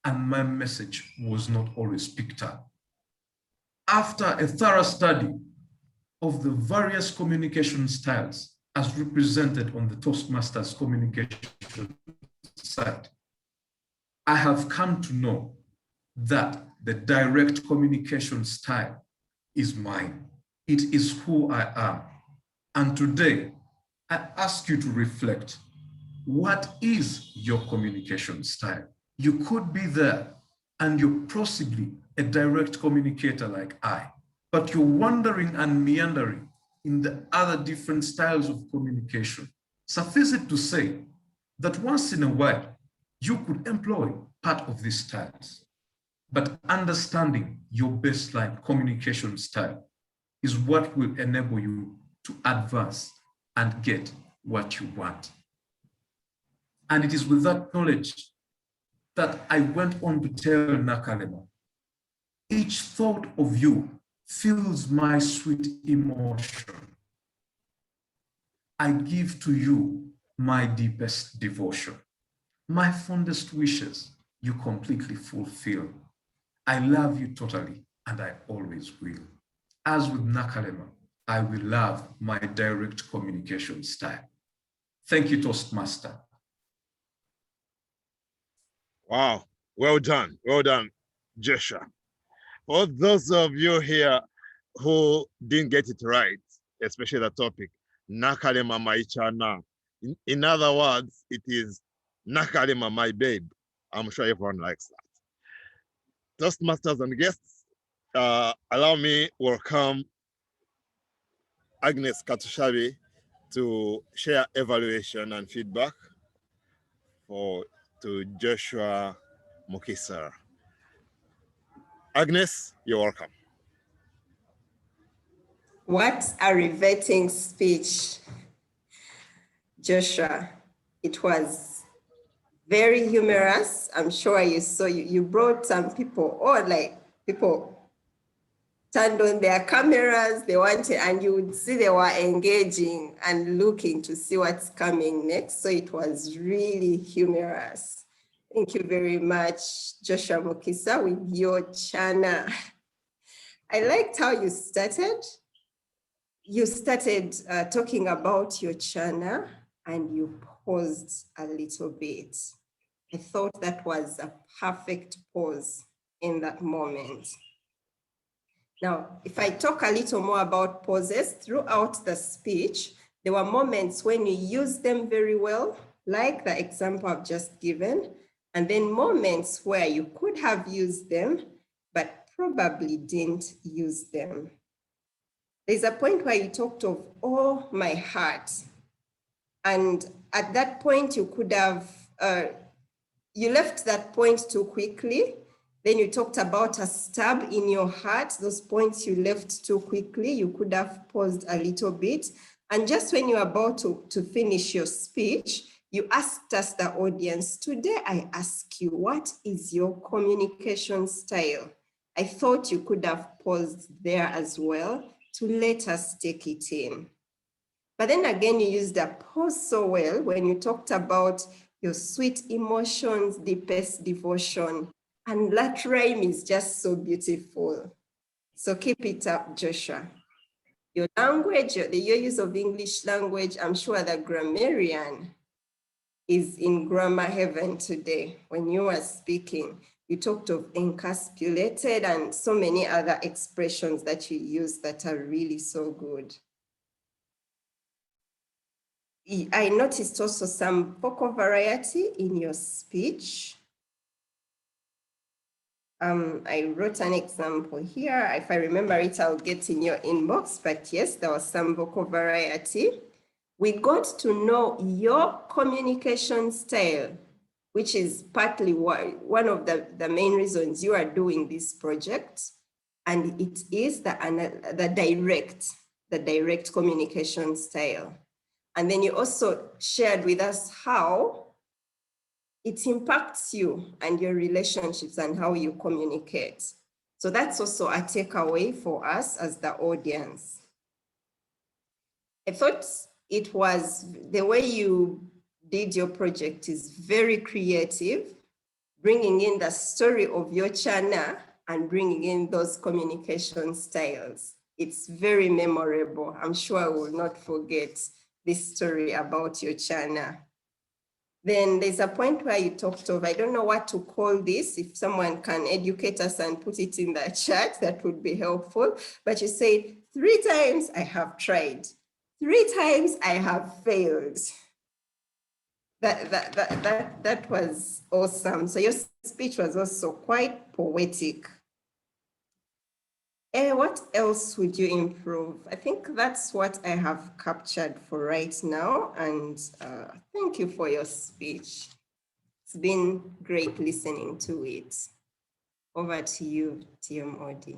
and my message was not always picked up. After a thorough study of the various communication styles as represented on the Toastmasters communication site, I have come to know that the direct communication style is mine. It is who I am. And today, I ask you to reflect, what is your communication style? You could be there and you're possibly a direct communicator like I, but you're wandering and meandering in the other different styles of communication. Suffice it to say that once in a while, you could employ part of these styles, but understanding your baseline communication style is what will enable you to advance and get what you want. And it is with that knowledge that I went on to tell Nakalema, each thought of you fills my sweet emotion. I give to you my deepest devotion. My fondest wishes you completely fulfill. I love you totally and I always will. As with Nakalema, I will love my direct communication style. Thank you, Toastmaster. Wow, well done, Joshua. For those of you here who didn't get it right, especially the topic, Nakalema Maichana. In other words, it is Nakalema my babe. I'm sure everyone likes that. Toastmasters and guests, allow me welcome Agnes Katushabi to share evaluation and feedback to Joshua Mukisa. Agnes, you're welcome. What a riveting speech, Joshua. It was very humorous. I'm sure you saw, you brought some people, people turned on their cameras, they wanted, and you would see they were engaging and looking to see what's coming next. So it was really humorous. Thank you very much, Joshua Mukisa, with your channel. I liked how you started. You started talking about your channel and you paused a little bit. I thought that was a perfect pause in that moment. Now, if I talk a little more about pauses throughout the speech, there were moments when you used them very well, like the example I've just given, and then moments where you could have used them, but probably didn't use them. There's a point where you talked of, oh, my heart. And at that point, you could have, you left that point too quickly. Then you talked about a stab in your heart. Those points you left too quickly. You could have paused a little bit. And just when you're about to finish your speech, you asked us, the audience, today I ask you, what is your communication style? I thought you could have paused there as well to let us take it in. But then again, you used a pause so well when you talked about your sweet emotions, deepest devotion. And that rhyme is just so beautiful. So keep it up, Joshua. Your language, your use of English language, I'm sure the grammarian is in grammar heaven today. When you were speaking, you talked of encapsulated and so many other expressions that you use that are really so good. I noticed also some vocal variety in your speech. I wrote an example here. If I remember it, I'll get in your inbox, but yes, there was some vocal variety. We got to know your communication style, which is partly one of the main reasons you are doing this project. And it is the direct communication style. And then you also shared with us how it impacts you and your relationships and how you communicate. So that's also a takeaway for us as the audience. I thought it was the way you did your project is very creative, bringing in the story of your channel and bringing in those communication styles. It's very memorable. I'm sure I will not forget this story about your channel. Then there's a point where you talked of, I don't know what to call this. If someone can educate us and put it in the chat, that would be helpful. But you said, 3 times I have tried. 3 times I have failed. That was awesome. So your speech was also quite poetic. What else would you improve? I think that's what I have captured for right now. And thank you for your speech. It's been great listening to it. Over to you, TM Odi.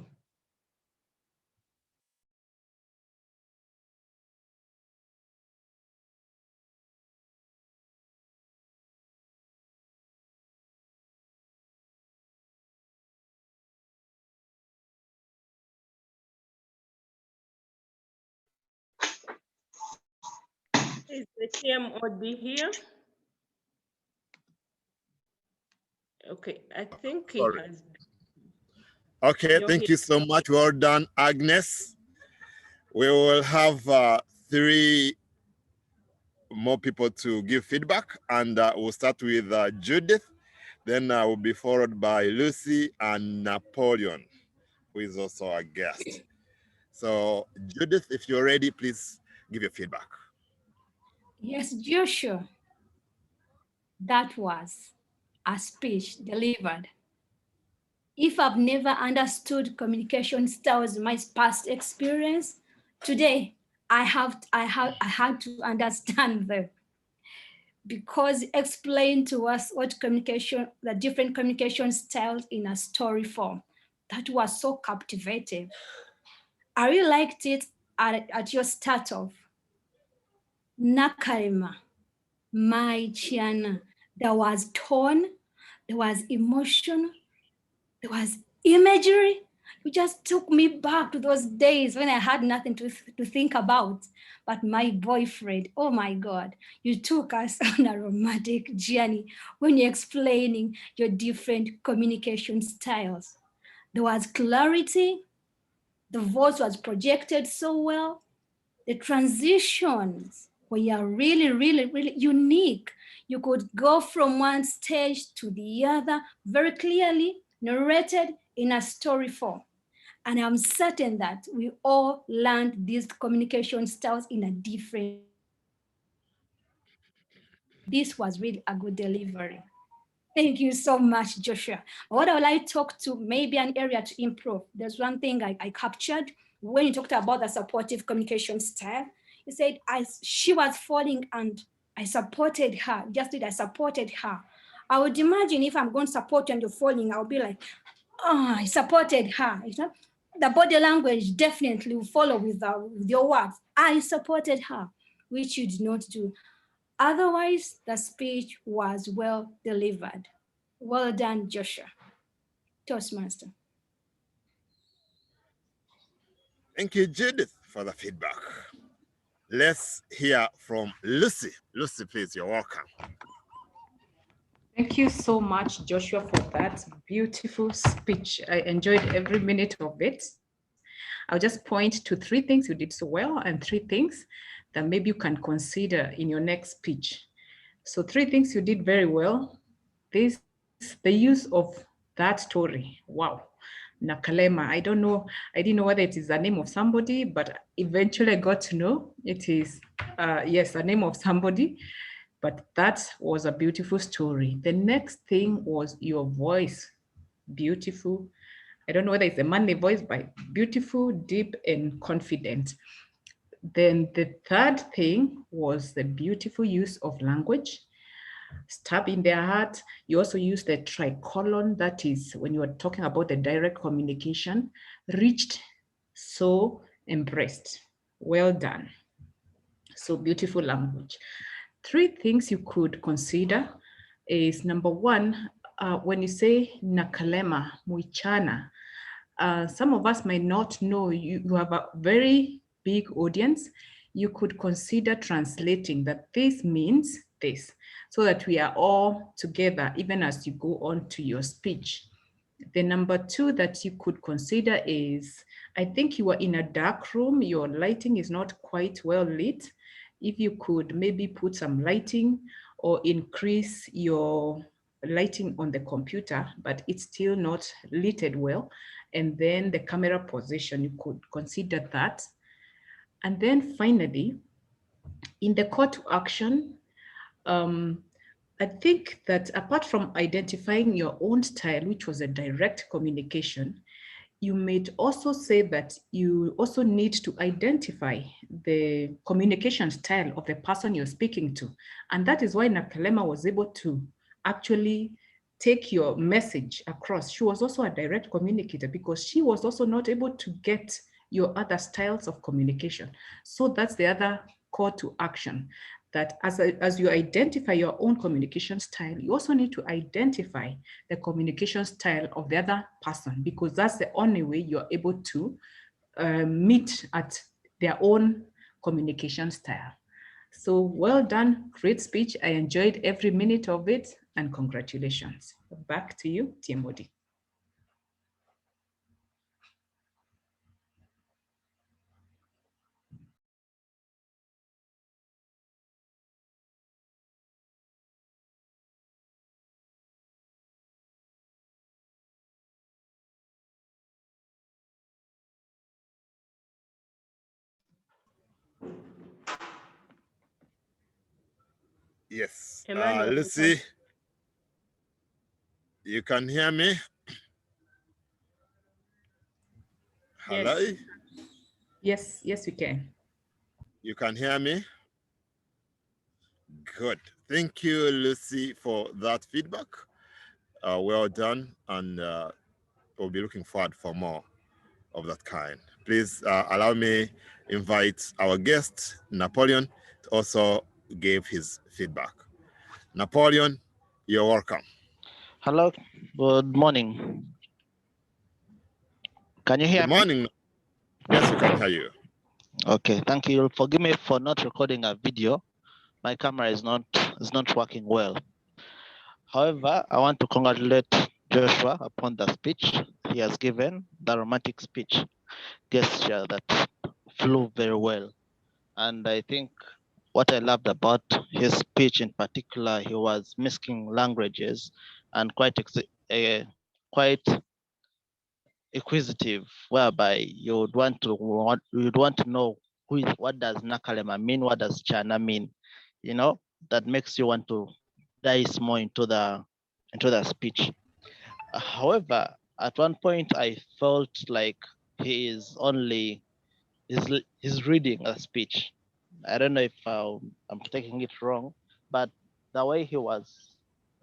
Is the TMOD here? Okay, I think he has. Okay, thank you so much. Well done, Agnes. We will have 3 more people to give feedback, and we'll start with Judith, then we'll be followed by Lucy and Napoleon, who is also a guest. So Judith, if you're ready, please give your feedback. Yes, Joshua, that was a speech delivered. If I've never understood communication styles in my past experience, today I had to understand them, because explain to us the different communication styles in a story form. That was so captivating. I really liked it at your start off. Nakarema, my Chiana. There was tone, there was emotion, there was imagery. You just took me back to those days when I had nothing to think about. But my boyfriend, oh my God, you took us on a romantic journey when you're explaining your different communication styles. There was clarity, the voice was projected so well, the transitions were really, really, really unique. You could go from one stage to the other, very clearly narrated in a story form. And I'm certain that we all learned these communication styles in a different. This was really a good delivery. Thank you so much, Joshua. What I would like to talk to, maybe an area to improve. There's one thing I captured when you talked about the supportive communication style. You said, she was falling and I supported her. Just did I supported her. I would imagine if I'm going to support you and you're falling, I'll be like, oh, I supported her. You know? The body language definitely will follow with your words. I supported her, which you did not do. Otherwise, the speech was well delivered. Well done, Joshua. Toastmaster. Thank you, Judith, for the feedback. Let's hear from Lucy. Lucy, please, you're welcome. Thank you so much, Joshua, for that beautiful speech. I enjoyed every minute of it. I'll just point to 3 things you did so well and 3 things that maybe you can consider in your next speech. So 3 things you did very well. The use of that story. Wow. Nakalema. I don't know. I didn't know whether it is the name of somebody, but eventually I got to know it is, yes, the name of somebody. But that was a beautiful story. The next thing was your voice. Beautiful. I don't know whether it's a manly voice, but beautiful, deep, and confident. Then the third thing was the beautiful use of language. Stab in their heart. You also use the tricolon, that is when you are talking about the direct communication. Reached, so embraced. Well done. So beautiful language. 3 things you could consider is number 1, when you say Nakalema, Mwichana, some of us might not know, you have a very big audience. You could consider translating that this means this, so that we are all together, even as you go on to your speech. The number 2 that you could consider is, I think you are in a dark room, your lighting is not quite well lit. If you could maybe put some lighting or increase your lighting on the computer, but it's still not lit well. And then the camera position, you could consider that. And then finally, in the call to action, I think that apart from identifying your own style, which was a direct communication, you may also say that you also need to identify the communication style of the person you're speaking to. And that is why Nakalema was able to actually take your message across. She was also a direct communicator because she was also not able to get your other styles of communication. So that's the other call to action, that as you identify your own communication style, you also need to identify the communication style of the other person, because that's the only way you're able to meet at their own communication style. So well done, great speech. I enjoyed every minute of it, and congratulations. Back to you, TMOD. Yes, Emmanuel, Lucy, you can hear me? Hello? Yes, yes, we can. You can hear me? Good. Thank you, Lucy, for that feedback. Well done, and we'll be looking forward for more of that kind. Please allow me invite our guest, Napoleon, to also give his feedback. Napoleon, you're welcome. Hello, good morning. Can you hear Good me? morning. Yes, we can hear you. Okay, thank you. Forgive me for not recording a video. My camera is not working well. However, I want to congratulate Joshua upon the speech he has given, the romantic speech gesture that flew very well. And I think what I loved about his speech in particular, he was mixing languages and quite inquisitive, whereby you'd want to know what does Nakalema mean, what does Chana mean, you know, that makes you want to dive more into the speech. However, at one point I felt like he's reading a speech. I don't know if I'm taking it wrong, but the way he was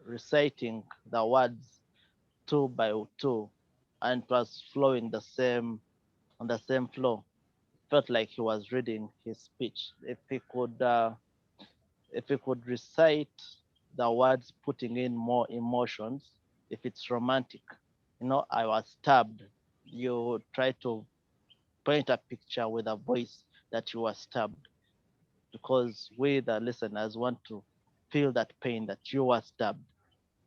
reciting the words 2 by 2, and it was flowing on the same flow, felt like he was reading his speech. If he could recite the words, putting in more emotions, if it's romantic, you know, I was stabbed. You try to paint a picture with a voice that you were stabbed, because we, the listeners, want to feel that pain that you were stabbed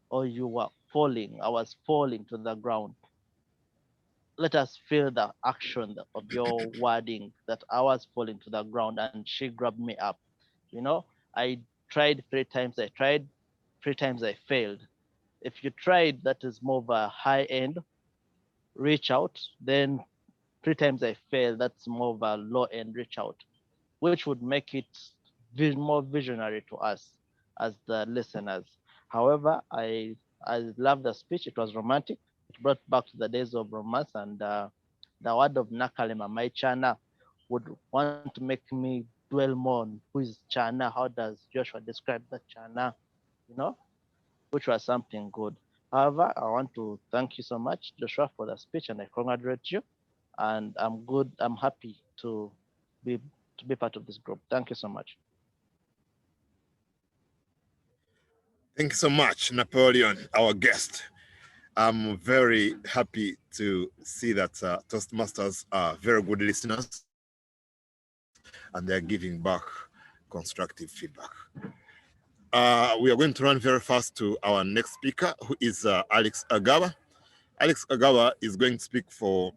or you were falling. I was falling to the ground. Let us feel the action of your wording, that I was falling to the ground and she grabbed me up. You know, I tried 3 times. I tried 3 times. I failed. If you tried, that is more of a high end reach out. Then 3 times I failed, that's more of a low end reach out, which would make it more visionary to us as the listeners. However, I love the speech. It was romantic. It brought back to the days of romance, and the word of Nakalema, my Chana, would want to make me dwell more on who is Chana. How does Joshua describe the Chana? You know, which was something good. However, I want to thank you so much, Joshua, for the speech, and I congratulate you. And I'm happy to be part of this group. Thank you so much. Thank you so much, Napoleon, our guest. I'm very happy to see that Toastmasters are very good listeners and they're giving back constructive feedback. We are going to run very fast to our next speaker, who is Alex Agawa. Alex Agawa is going to speak for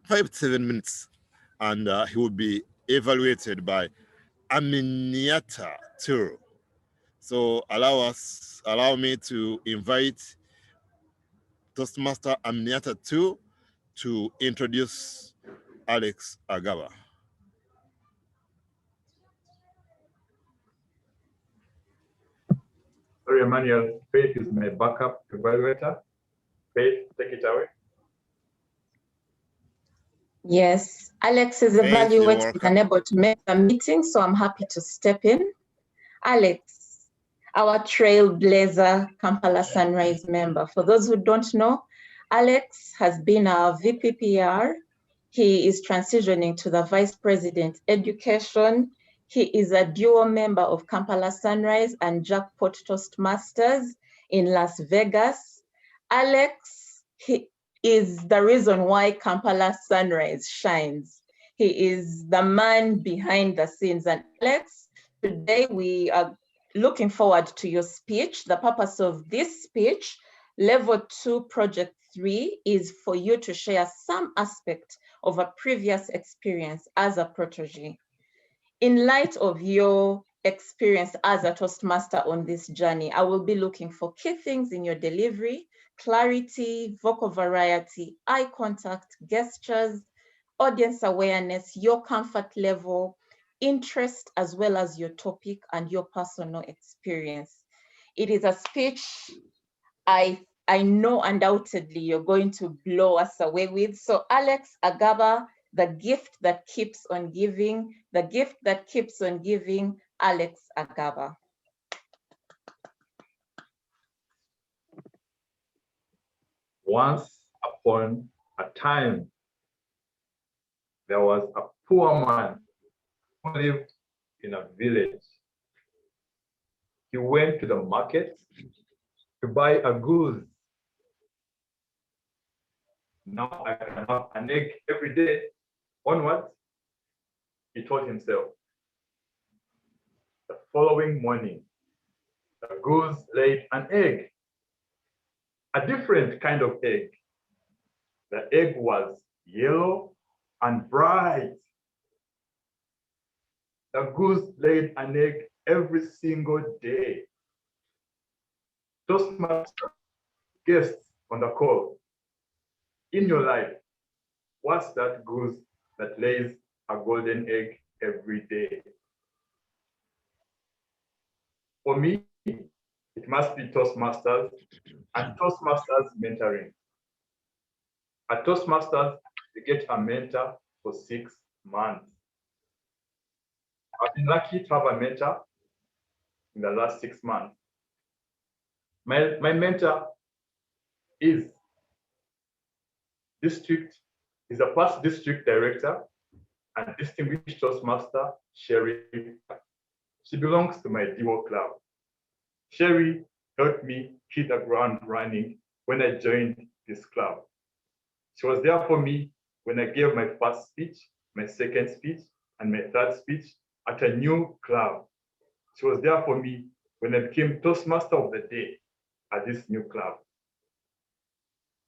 5 to 7 minutes, and he will be evaluated by Aminiata Turo. So allow me to invite Toastmaster Aminiata Turo to introduce Alex Agawa. Sorry, Emmanuel, Faith is my backup evaluator. Faith, take it away. Yes, Alex is evaluated and unable to make a meeting, so I'm happy to step in. Alex, our trailblazer Kampala Sunrise member. For those who don't know, Alex has been our VPPR. He is transitioning to the Vice President Education. He is a dual member of Kampala Sunrise and Jackpot Toastmasters in Las Vegas. Alex, he is the reason why Kampala Sunrise shines. He is the man behind the scenes. And Alex, today we are looking forward to your speech. The purpose of this speech, Level 2 Project 3, is for you to share some aspect of a previous experience as a protege. In light of your experience as a Toastmaster on this journey, I will be looking for key things in your delivery: clarity, vocal variety, eye contact, gestures, audience awareness, your comfort level, interest, as well as your topic and your personal experience. It is a speech I know undoubtedly you're going to blow us away with. So Alex Agawa, the gift that keeps on giving, the gift that keeps on giving, Alex Agawa. Once upon a time, there was a poor man who lived in a village. He went to the market to buy a goose. Now I can have an egg every day. Onwards, he told himself. The following morning, the goose laid an egg, a different kind of egg. The egg was yellow and bright. The goose laid an egg every single day. Toastmaster, guests on the call. In your life, what's that goose that lays a golden egg every day? For me, it must be Toastmasters and Toastmasters mentoring. At Toastmasters, you get a mentor for 6 months. I've been lucky to have a mentor in the last 6 months. My mentor is a past district director and distinguished Toastmaster, Sherry. She belongs to my duo club. Sherry helped me hit the ground running when I joined this club. She was there for me when I gave my first speech, my second speech, and my third speech at a new club. She was there for me when I became Toastmaster of the Day at this new club.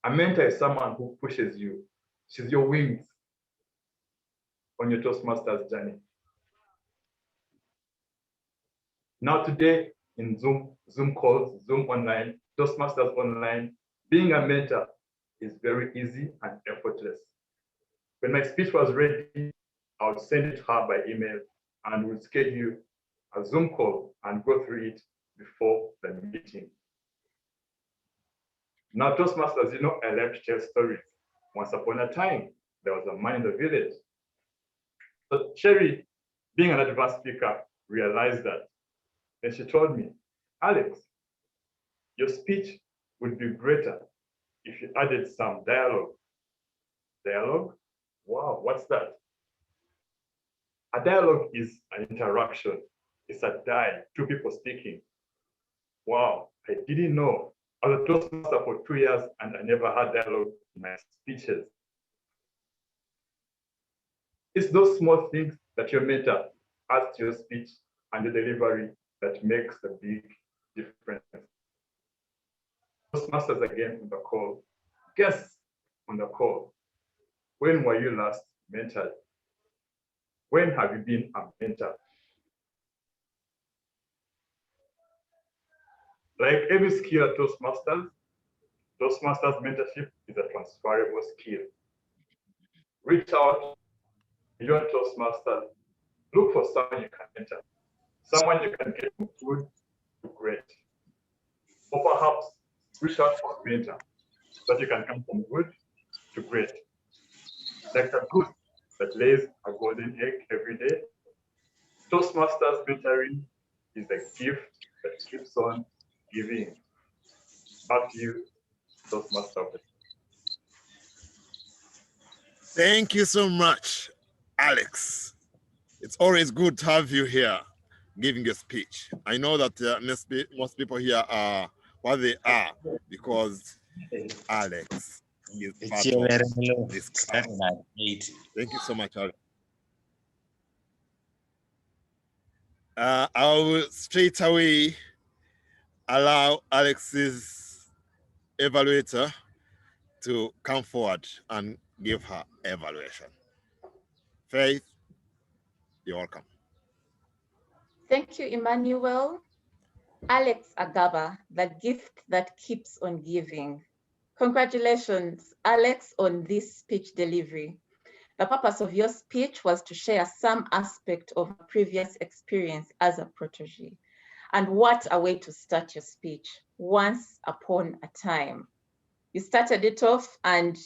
A mentor is someone who pushes you. She's your wings on your Toastmasters journey. Now today in Zoom calls, Zoom online, Toastmasters online, being a mentor is very easy and effortless. When my speech was ready, I would send it to her by email and we'll schedule a Zoom call and go through it before the meeting. Now, Toastmasters, you know, I like to tell stories. Once upon a time, there was a man in the village. So Sherry, being an advanced speaker, realized that. And she told me, Alex, your speech would be greater if you added some dialogue. Dialogue? Wow, what's that? A dialogue is an interaction. It's a two people speaking. Wow, I didn't know. I was a Toastmaster for 2 years and I never had dialogue in my speeches. It's those small things that your mentor adds to your speech and your delivery that makes a big difference. Toastmasters again on the call. Guests on the call. When were you last mentored? When have you been a mentor? Like every skill at Toastmasters mentorship is a transferable skill. Reach out, beyond Toastmasters, look for someone you can mentor, someone you can get from good to great. Or perhaps reach out for a mentor so that you can come from good to great. Like a goose that lays a golden egg every day, Toastmasters mentoring is a gift that keeps on giving. Back to you, Toastmaster. Thank you so much, Alex. It's always good to have you here giving a speech. I know that most people here are what they are because Alex is part of this class. Thank you so much, Alex. I will straight away allow Alex's evaluator to come forward and give her evaluation. Faith, you're welcome. Thank you, Emmanuel. Alex Agaba, the gift that keeps on giving. Congratulations, Alex, on this speech delivery. The purpose of your speech was to share some aspect of a previous experience as a protege. And what a way to start your speech, once upon a time. You started it off and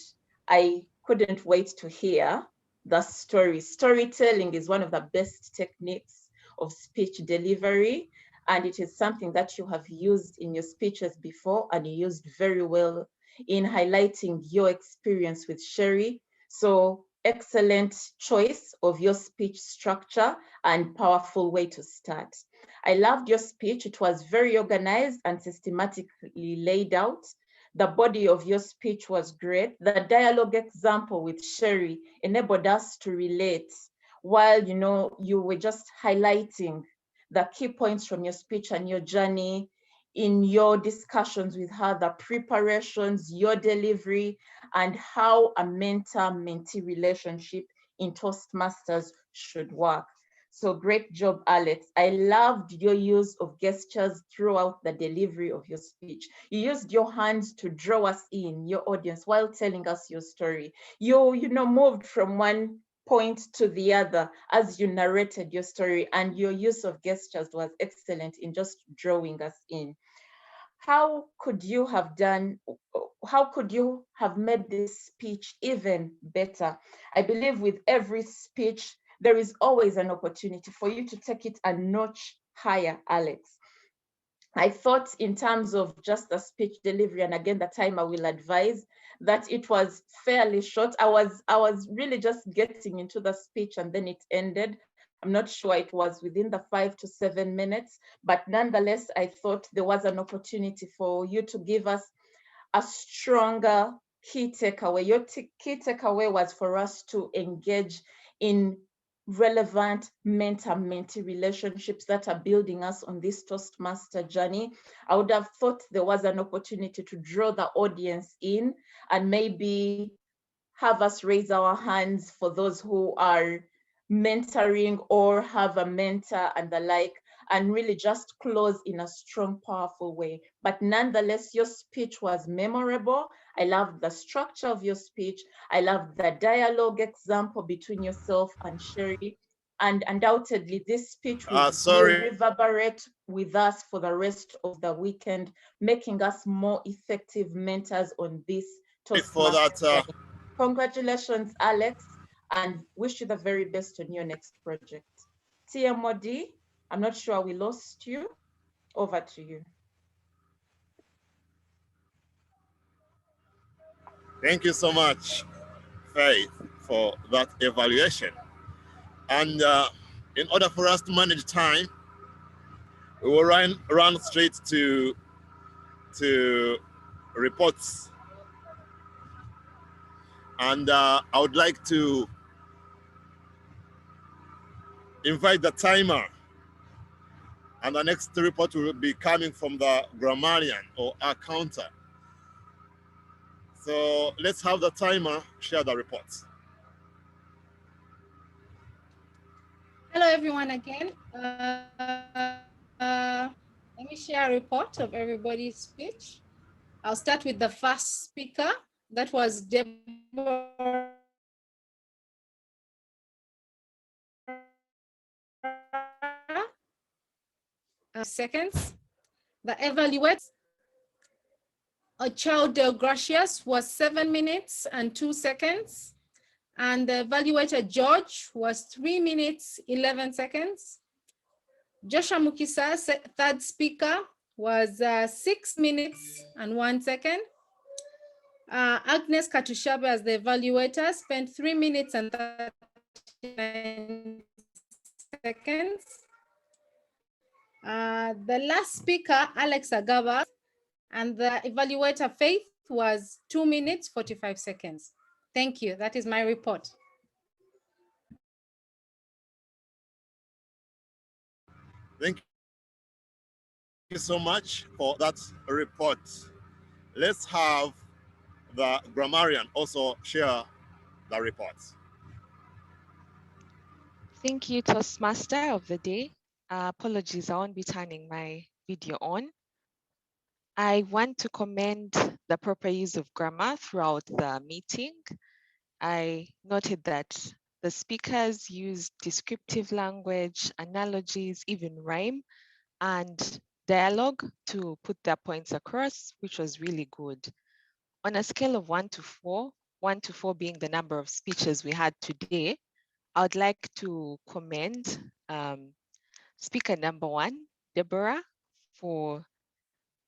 I couldn't wait to hear the story. Storytelling is one of the best techniques of speech delivery, and it is something that you have used in your speeches before and you used very well in highlighting your experience with Sherry. So excellent choice of your speech structure and powerful way to start. I loved your speech. It was very organized and systematically laid out. The body of your speech was great. The dialogue example with Sherry enabled us to relate while you were just highlighting the key points from your speech and your journey in your discussions with her, the preparations, your delivery, and how a mentor-mentee relationship in Toastmasters should work. So great job, Alex. I loved your use of gestures throughout the delivery of your speech. You used your hands to draw us in, your audience, while telling us your story. You moved from one point to the other as you narrated your story, and your use of gestures was excellent in just drawing us in. How could you have made this speech even better? I believe with every speech, there is always an opportunity for you to take it a notch higher, Alex. I thought in terms of just the speech delivery, and again, the time I will advise, that it was fairly short. I was really just getting into the speech and then it ended. I'm not sure it was within the 5 to 7 minutes, but nonetheless, I thought there was an opportunity for you to give us a stronger key takeaway. Your key takeaway was for us to engage in relevant mentor-mentee relationships that are building us on this Toastmaster journey. I would have thought there was an opportunity to draw the audience in and maybe have us raise our hands for those who are mentoring or have a mentor and the like, and really just close in a strong, powerful way. But nonetheless, your speech was memorable. I loved the structure of your speech. I loved the dialogue example between yourself and Sherry. And undoubtedly, this speech will reverberate with us for the rest of the weekend, making us more effective mentors on this Toastmasters. Congratulations, Alex, and wish you the very best on your next project. TMOD, I'm not sure we lost you. Over to you. Thank you so much, Faith, for that evaluation. And in order for us to manage time, we will run straight to reports. And I would like to invite the timer. And the next report will be coming from the grammarian or accountant. So let's have the timer share the reports. Hello, everyone again. Let me share a report of everybody's speech. I'll start with the first speaker. That was Deborah. Seconds. The evaluates. Ochao Del Gracias was 7 minutes and 2 seconds. And the evaluator George was 3 minutes, 11 seconds. Joshua Mukisa, third speaker, was 6 minutes and 1 second. Agnes Katushabe as the evaluator spent 3 minutes and 39 seconds. The last speaker, Alex Agaba, and the evaluator Faith was 2 minutes, 45 seconds. Thank you. That is my report. Thank you so much for that report. Let's have the grammarian also share the reports. Thank you, Toastmaster of the day. Apologies, I won't be turning my video on. I want to commend the proper use of grammar throughout the meeting. I noted that the speakers used descriptive language, analogies, even rhyme, and dialogue to put their points across, which was really good. On a scale of 1 to 4, 1 to 4 being the number of speeches we had today, I would like to commend speaker number 1, Deborah, for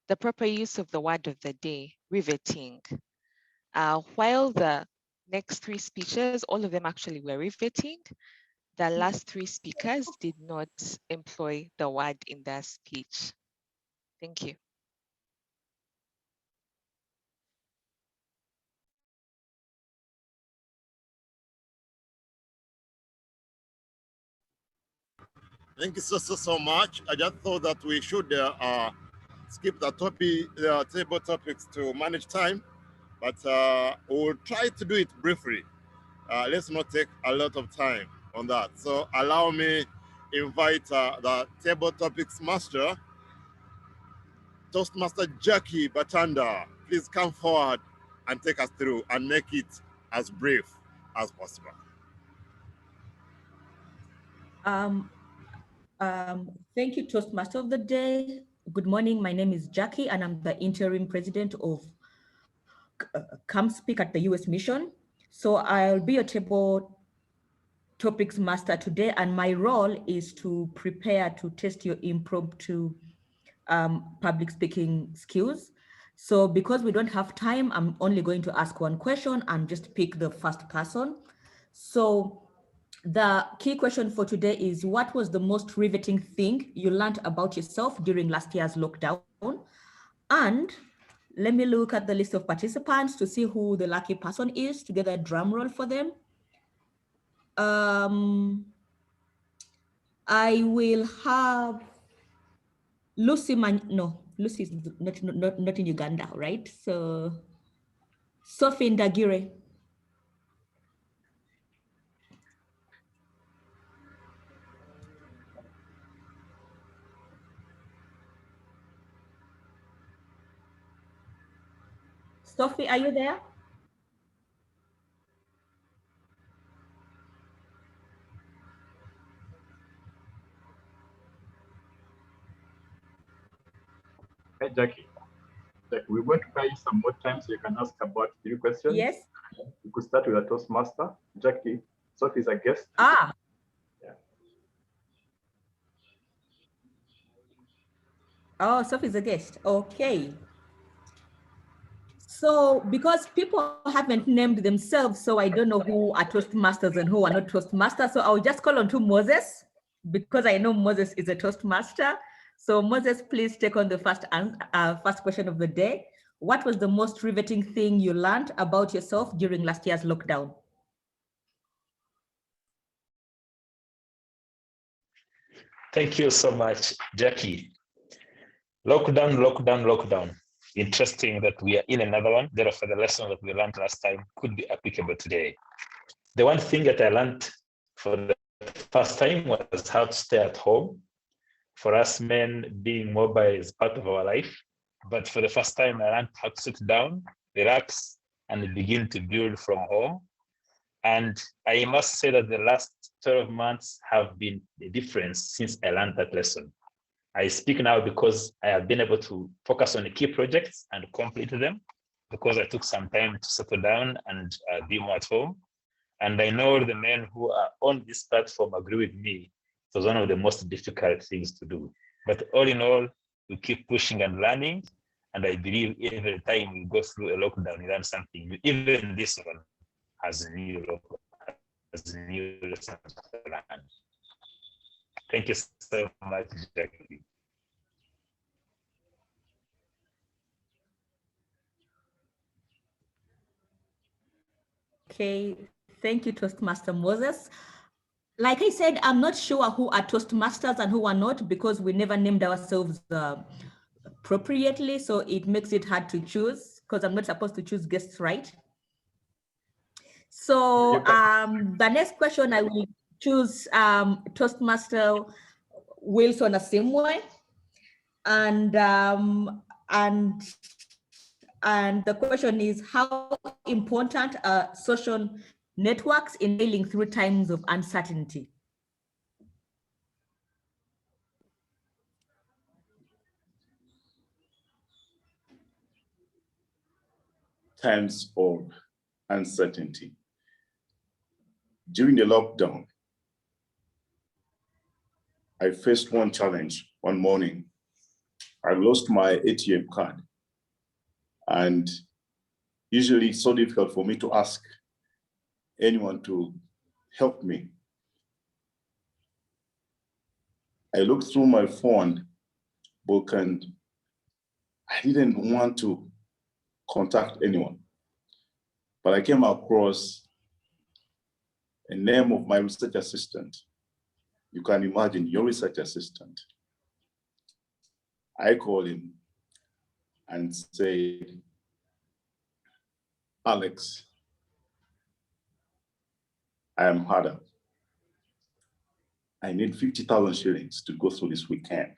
the proper use of the word of the day, riveting. While the next 3 speeches, all of them actually were riveting, the last 3 speakers did not employ the word in their speech. Thank you. Thank you so much. I just thought that we should skip the table topics to manage time, but we'll try to do it briefly. Let's not take a lot of time on that. So allow me invite the table topics master, Toastmaster Jackie Batanda. Please come forward and take us through and make it as brief as possible. Thank you, Toastmaster of the Day. Good morning. My name is Jackie, and I'm the interim president of Come Speak at the U.S. Mission. So I'll be your table topics master today, and my role is to prepare to test your impromptu public speaking skills. So because we don't have time, I'm only going to ask one question and just pick the first person. So the key question for today is, what was the most riveting thing you learned about yourself during last year's lockdown? And let me look at the list of participants to see who the lucky person is, to get a drum roll for them. I will have Lucy Lucy is not in Uganda, right? So Sophie Ndagire. Sophie, are you there? Hey, Jackie. We're going to try you some more time so you can ask about 3 questions. Yes. You could start with a Toastmaster. Jackie, Sophie's a guest. Ah. Yeah. Oh, Sophie's a guest. Okay. So because people haven't named themselves, so I don't know who are Toastmasters and who are not Toastmasters. So I'll just call on to Moses, because I know Moses is a Toastmaster. So Moses, please take on the first question of the day. What was the most riveting thing you learned about yourself during last year's lockdown? Thank you so much, Jackie. Lockdown. Interesting that we are in another one. Therefore, the lesson that we learned last time could be applicable today. The one thing that I learned for the first time was how to stay at home. For us men, being mobile is part of our life. But for the first time, I learned how to sit down, relax, and begin to build from home. And I must say that the last 12 months have been the difference since I learned that lesson. I speak now because I have been able to focus on the key projects and complete them, because I took some time to settle down and be more at home. And I know the men who are on this platform agree with me. It was one of the most difficult things to do. But all in all, we keep pushing and learning. And I believe every time we go through a lockdown, we learn something. Even this one has a new lesson to learn. Thank you so much, Jackie. Okay, thank you, Toastmaster Moses. Like I said, I'm not sure who are Toastmasters and who are not, because we never named ourselves appropriately. So it makes it hard to choose, because I'm not supposed to choose guests, right? So the next question, I will choose Toastmaster Wilson Asimwe. And the question is, how important are social networks in dealing through times of uncertainty? Times of uncertainty. During the lockdown, I faced one challenge one morning. I lost my ATM card. And usually it's so difficult for me to ask anyone to help me. I looked through my phone book and I didn't want to contact anyone. But I came across a name of my research assistant. You can imagine your research assistant. I called him and said, Alex, I am Hada. I need 50,000 shillings to go through this weekend.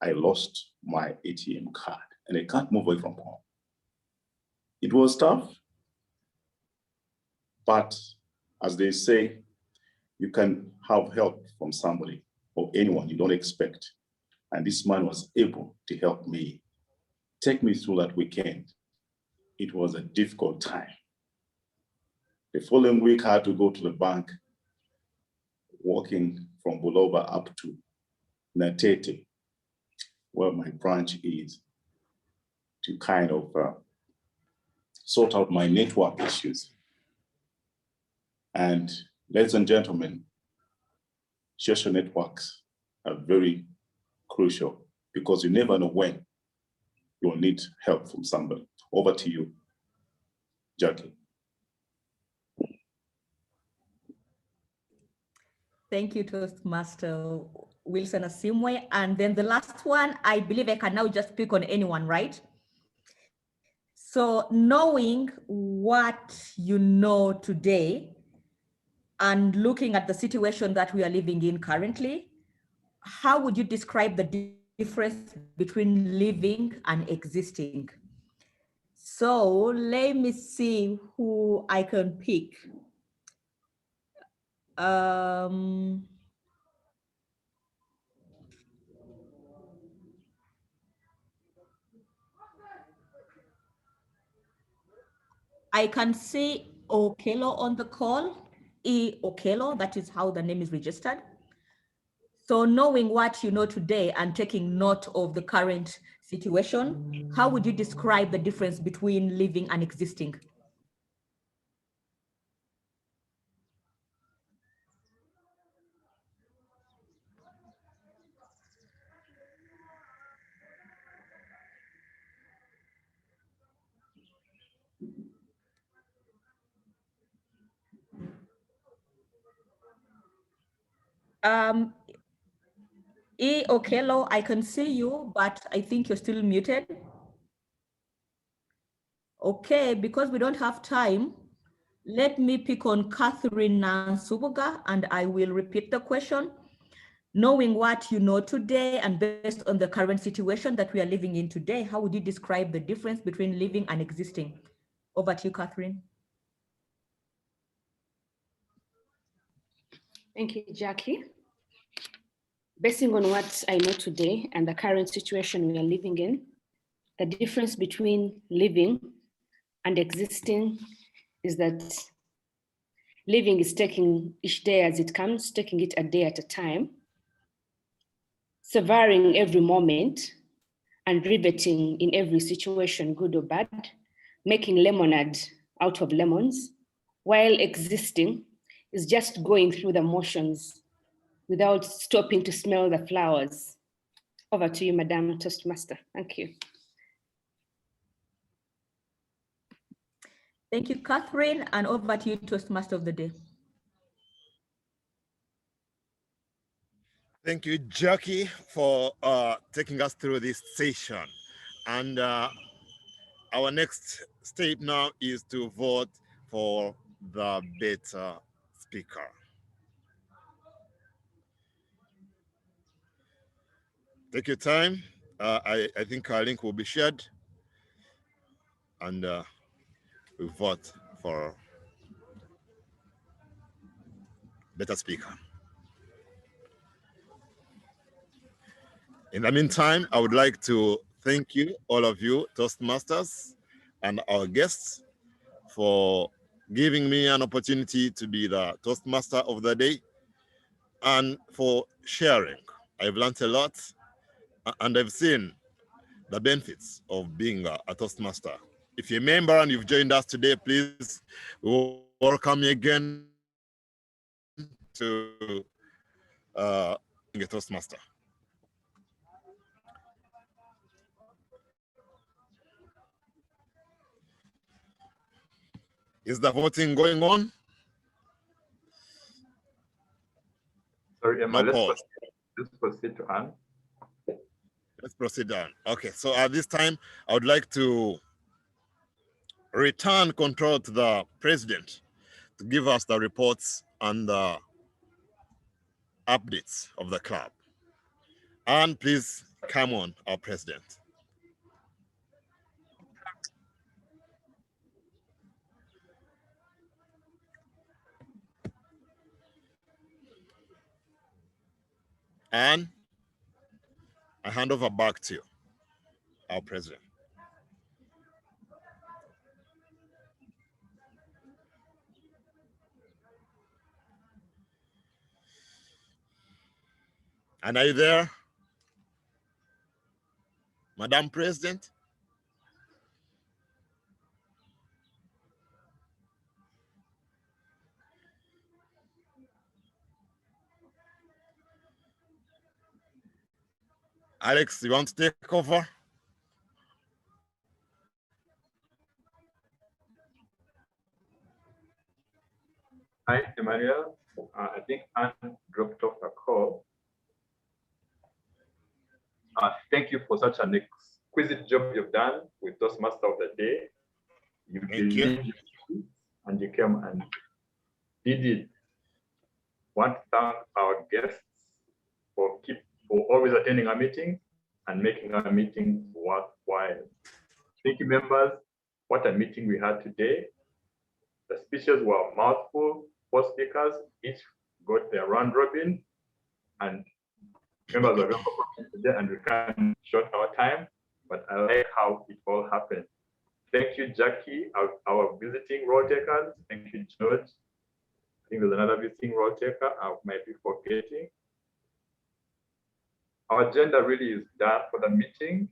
I lost my ATM card and I can't move away from home. It was tough, but as they say, you can have help from somebody or anyone you don't expect. And this man was able to help me, take me through that weekend. It was a difficult time. The following week, I had to go to the bank, walking from Buloba up to Natete, where my branch is, to kind of sort out my network issues. And ladies and gentlemen, social networks are very crucial because you never know when you'll need help from somebody. Over to you, Jackie. Thank you, Toastmaster Wilson Asimwe. And then the last one, I believe I can now just pick on anyone, right? So knowing what you know today and looking at the situation that we are living in currently, how would you describe the difference between living and existing? So let me see who I can pick. I can see Okelo on the call, E. Okelo, that is how the name is registered. So knowing what you know today and taking note of the current situation, how would you describe the difference between living and existing? E. Okelo, I can see you, but I think you're still muted. Okay, because we don't have time, let me pick on Catherine Nansubuga and I will repeat the question. Knowing what you know today and based on the current situation that we are living in today, how would you describe the difference between living and existing? Over to you, Catherine. Thank you, Jackie. Basing on what I know today and the current situation we are living in, the difference between living and existing is that living is taking each day as it comes, taking it a day at a time, savoring every moment and riveting in every situation, good or bad, making lemonade out of lemons, while existing is just going through the motions without stopping to smell the flowers. Over to you, Madam Toastmaster. Thank you. Thank you, Catherine, and over to you, Toastmaster of the Day. Thank you, Jackie, for taking us through this session. And our next step now is to vote for the better speaker. Take your time. I think our link will be shared and we vote for better speaker. In the meantime, I would like to thank you, all of you, Toastmasters, and our guests for giving me an opportunity to be the Toastmaster of the day and for sharing. I've learned a lot and I've seen the benefits of being a Toastmaster. If you're a member and you've joined us today, please welcome you again to being a Toastmaster. Is the voting going on? Sorry, Emma, No let's proceed to Anne. Let's proceed on. Okay, so at this time, I would like to return control to the president to give us the reports and the updates of the club. And please come on, our president. And I hand over back to you, our president. And are you there, Madam President? Alex, you want to take over? Hi, Emmanuel. I think Anne dropped off a call. Thank you for such an exquisite job you've done with Toastmaster of the Day. You believed and you came and did it. Want to thank our guests for always attending our meeting and making our meeting worthwhile. Thank you, members. What a meeting we had today. The speeches were mouthful. 4 speakers each got their round robin, and members are very cooperative today, and we can't short our time, but I like how it all happened. Thank you, Jackie, our visiting role takers. Thank you, George. I think there's another visiting role taker I might be forgetting. Our agenda really is done for the meeting.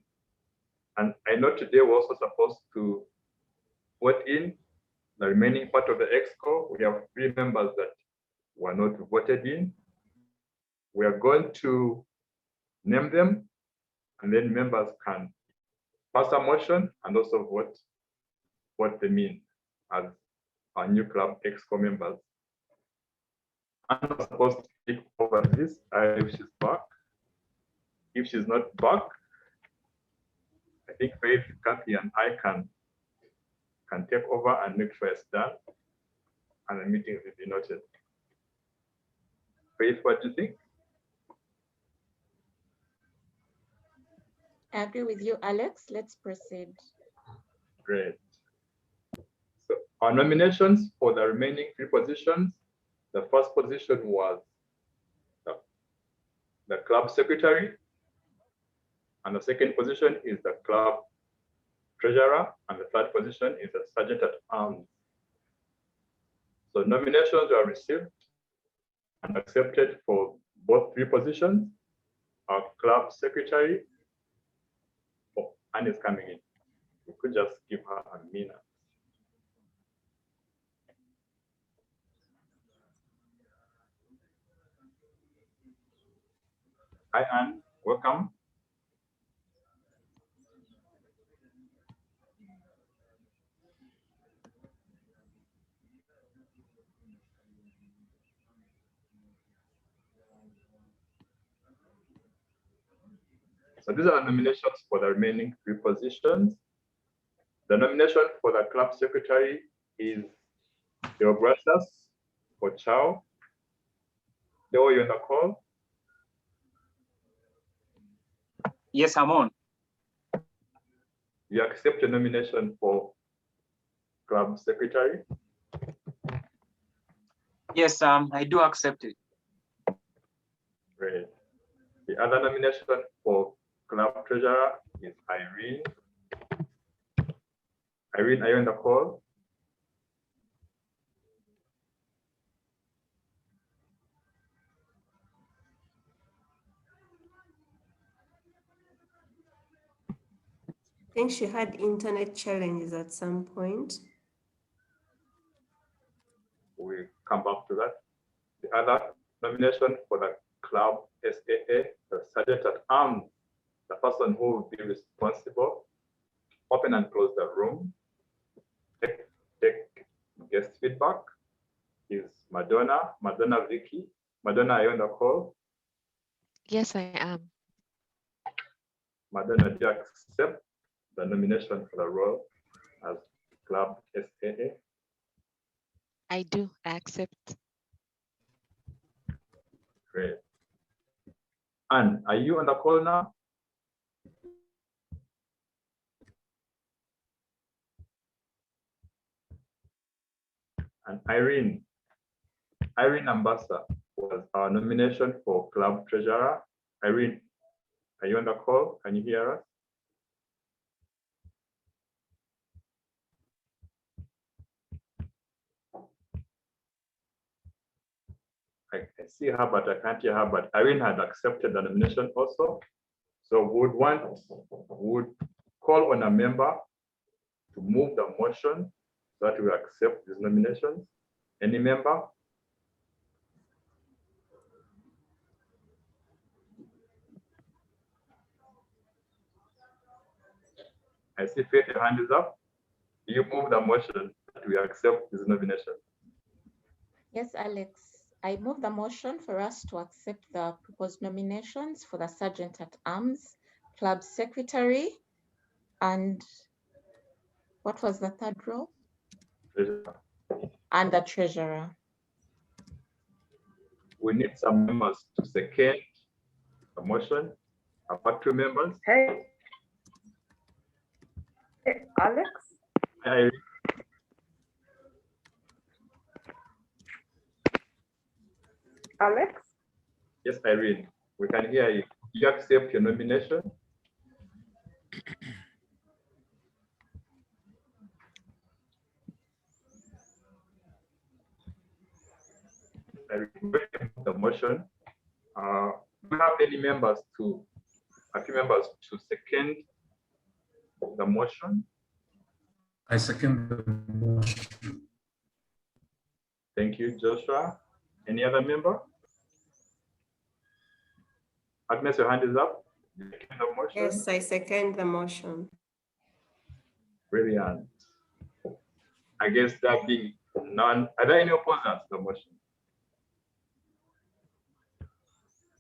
And I know today we're also supposed to vote in the remaining part of the EXCO. We have 3 members that were not voted in. We are going to name them, and then members can pass a motion and also vote what they mean as our new club EXCO members. I'm not supposed to take over this if she's back. If she's not back, I think Faith, Kathy, and I can take over and make sure it's done, and the meeting will be noted. Faith, what do you think? I agree with you, Alex. Let's proceed. Great. So our nominations for the remaining 3 positions, the first position was the club secretary, and the second position is the club treasurer, and the third position is the sergeant at arms. So nominations were received and accepted for both 3 positions. Our club secretary, Anne is coming in. We could just give her a minute. Hi, Anne, welcome. So these are the nominations for the remaining 3 positions. The nomination for the club secretary is Deo Gracias for Chow. Deo, you on the call? Yes, I'm on. You accept the nomination for club secretary? Yes, I do accept it. Great. The other nomination for club treasurer is Irene. Irene, are you on the call? I think she had internet challenges at some point. We'll come back to that. The other nomination for the club SAA, the sergeant at arms, the person who will be responsible, open and close the room, take guest feedback, is Madonna Vicky. Madonna, are you on the call? Yes, I am. Madonna, do you accept the nomination for the role as club SAA? I do accept. Great. Anne, are you on the call now? And Irene Ambassa was our nomination for club treasurer. Irene, are you on the call? Can you hear us? I see her, but I can't hear her. But Irene had accepted the nomination also. So would call on a member to move the motion so that we accept these nominations. Any member? I see Faith, your hand is up. You move the motion that we accept this nomination. Yes, Alex, I move the motion for us to accept the proposed nominations for the Sergeant at Arms, Club Secretary, and what was the third role? Treasurer. And the Treasurer. We need some members to second the motion. About 2 members. Hey, Alex? Hi. Alex? Yes, Irene, we can hear you. You accept your nomination? The motion. Do we have any members a few members to second the motion? I second the motion. Thank you, Joshua. Any other member? Agnes, your hand is up. You second the motion? Yes, I second the motion. Brilliant. I guess that being none, are there any opposers to the motion?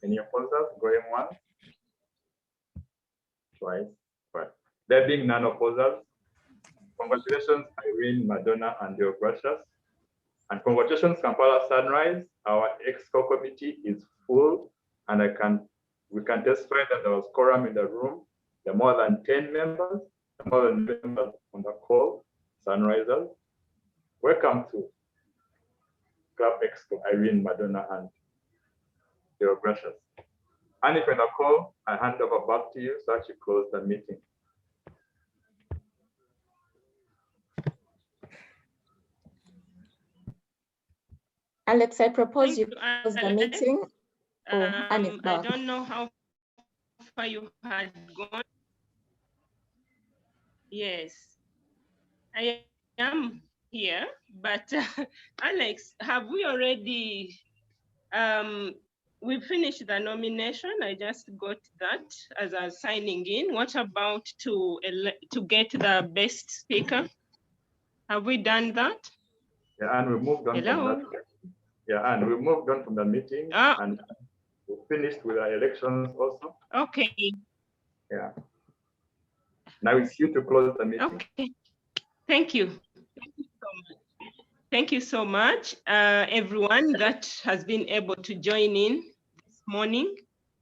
Any opposers? Going once, twice, but there being none opposers, congratulations, Irene, Madonna, and your gracious. And congratulations, Kampala Sunrise. Our EXCO committee is full, and we can testify that there was quorum in the room. There are more than 10 members, more than members on the call, Sunrisers. Welcome to Club EXCO, Irene, Madonna, and your gracious. And if you're on the call, I hand over back to you so that you close the meeting. Alex, I propose you close the meeting. I don't know how far you had gone. Yes, I am here, but Alex, have we already, we finished the nomination? I just got that as I was signing in. What about to get the best speaker? Have we done that? Yeah, and we moved on from that. Yeah, and we moved on from the meeting and we finished with our elections also. Okay. Yeah. Now it's you to close the meeting. Okay. Thank you. Thank you so much, everyone that has been able to join in this morning.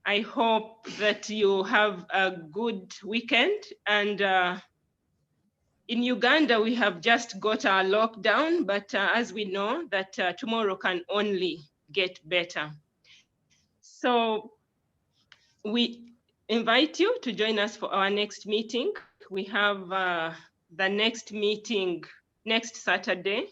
I hope that you have a good weekend. And in Uganda, we have just got our lockdown, but as we know that tomorrow can only get better. So we invite you to join us for our next meeting. We have the next meeting next Saturday,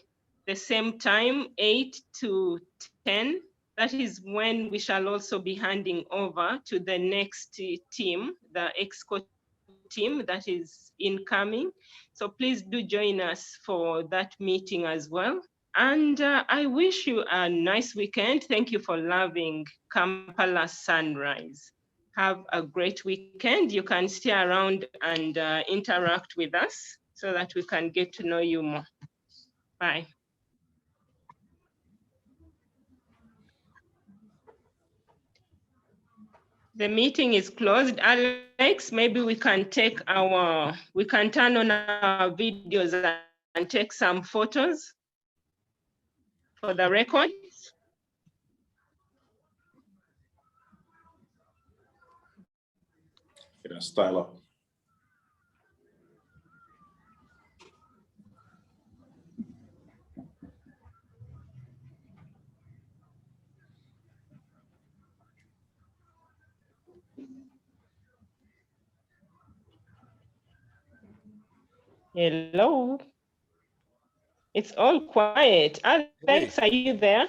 the same time, 8 to 10. That is when we shall also be handing over to the next team, the EXCO team that is incoming. So please do join us for that meeting as well. And I wish you a nice weekend. Thank you for loving Kampala Sunrise. Have a great weekend. You can stay around and interact with us so that we can get to know you more. Bye. The meeting is closed. Alex, maybe we can turn on our videos and take some photos for the record. Yeah, style up. Hello. It's all quiet. Alex, are you there?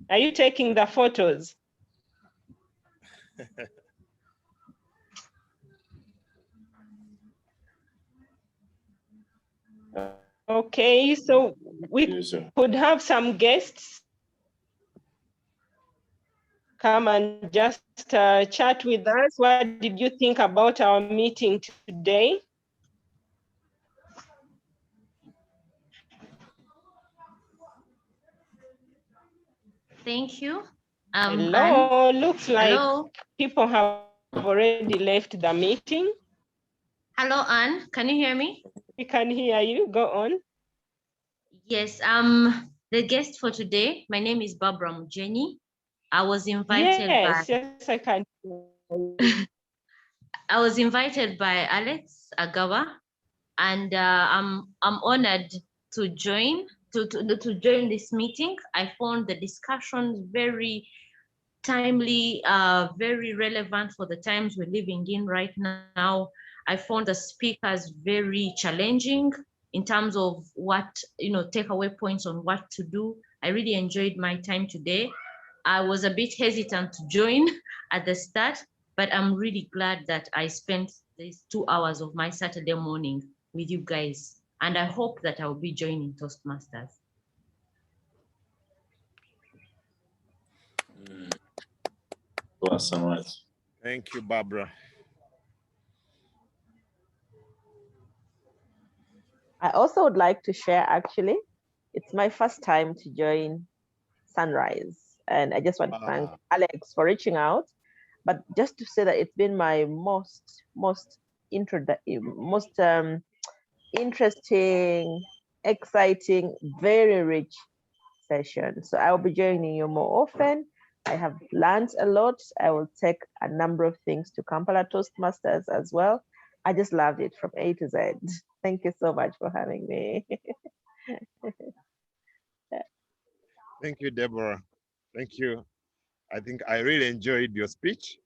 Are you taking the photos? Okay, so we could have some guests come and just chat with us. What did you think about our meeting today? Thank you. Hello, Anne. looks like Hello. people have already left the meeting. Hello, Anne. Can you hear me? We can hear you. Go on. Yes. The guest for today, my name is Barbara Mujeni. I was invited by Yes, I can. I was invited by Alex Agawa, and I'm honored to join join this meeting. I found the discussions very timely, very relevant for the times we're living in right now. I found the speakers very challenging in terms of what, takeaway points on what to do. I really enjoyed my time today. I was a bit hesitant to join at the start, but I'm really glad that I spent these 2 hours of my Saturday morning with you guys. And I hope that I'll be joining Toastmasters. Awesome, right. Thank you, Barbara. I also would like to share, actually, it's my first time to join Sunrise. And I just want to thank Alex for reaching out. But just to say that it's been my most interesting, exciting, very rich session. So I will be joining you more often. I have learned a lot. I will take a number of things to Kampala Toastmasters as well. I just loved it from A to Z. Thank you so much for having me. Thank you, Deborah. Thank you. I think I really enjoyed your speech.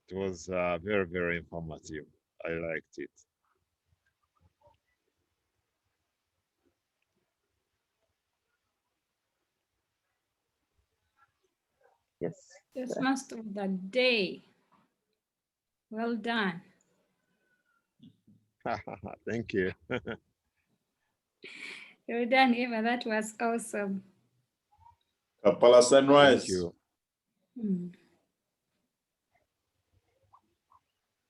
It was very, very informative. I liked it. Yes. Toastmaster of the day. Well done. Thank you. Well done, Eva. That was awesome. Kampala Sunrise. Thank you.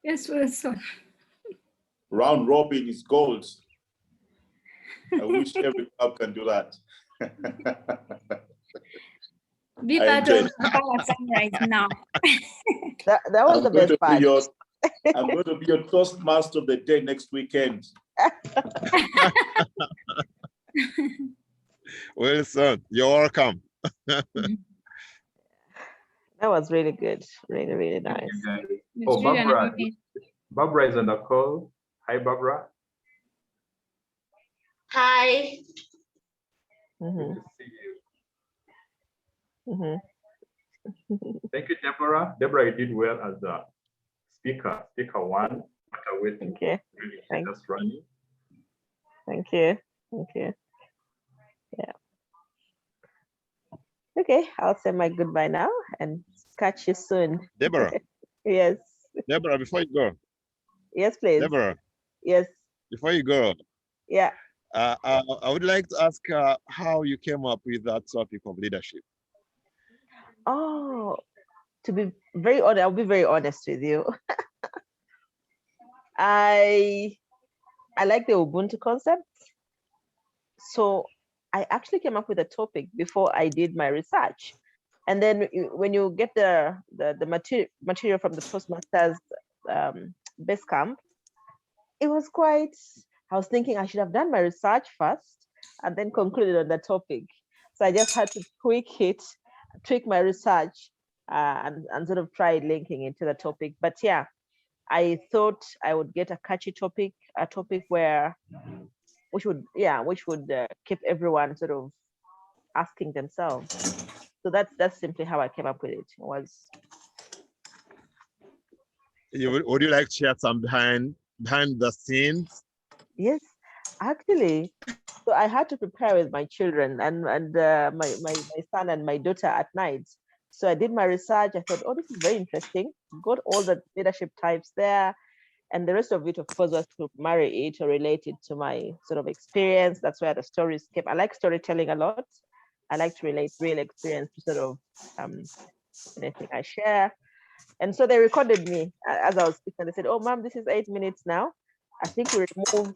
Yes, Wilson. Round robin is gold. I wish every club can do that. Be part of Kampala Sunrise now. that was the best part. I'm going to be your Toastmaster of the day next weekend. Wilson, you're welcome. That was really good. Really, really nice. Oh, Barbara. Barbara is on the call. Hi, Barbara. Hi. Good to see you. Thank you, Deborah. Deborah, you did well as a speaker. Speaker one. What a way to really get us running. Thank you. Thank you. Yeah. Okay, I'll say my goodbye now and catch you soon. Deborah. Yes. Deborah, before you go. Yes, please. Deborah. Yes. Before you go. Yeah. I would like to ask how you came up with that topic of leadership. Oh, to be very honest, I'll be very honest with you. I like the Ubuntu concept. So I actually came up with a topic before I did my research. And then when you get the material from the Toastmasters base camp, it was quite, I was thinking I should have done my research first and then concluded on the topic. So I just had to tweak my research and sort of tried linking into the topic. But yeah, I thought I would get a catchy topic, a topic which would keep everyone sort of asking themselves. So that's simply how I came up with it. Would you like to share some behind the scenes? Yes, actually. So I had to prepare with my children and my son and my daughter at night. So I did my research. I thought, oh, this is very interesting. Got all the leadership types there. And the rest of it, of course, was to marry it or relate it to my sort of experience. That's where the stories came. I like storytelling a lot. I like to relate real experience to sort of anything I share. And so they recorded me as I was speaking. They said, oh, ma'am, this is 8 minutes now. I think we remove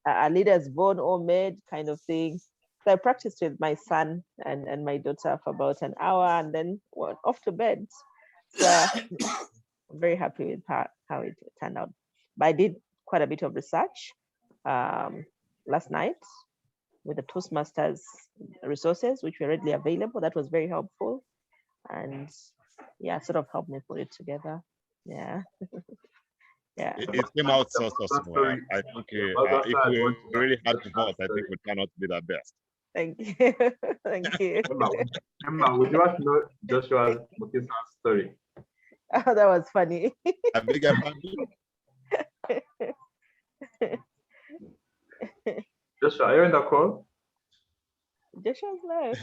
a leader's born or made kind of thing. So I practiced with my son and my daughter for about an hour and then went off to bed. So I'm very happy with how it turned out. But I did quite a bit of research last night with the Toastmasters resources, which were readily available. That was very helpful. And yeah, sort of helped me put it together. Yeah. Yeah. It came out so well. I think if we really had to vote, I think we cannot be the best. Thank you. Thank you. Emma, would you want to know Joshua's Mukisa's story? Oh, that was funny. I beg your pardon? Joshua, are you in the call? Joshua's live.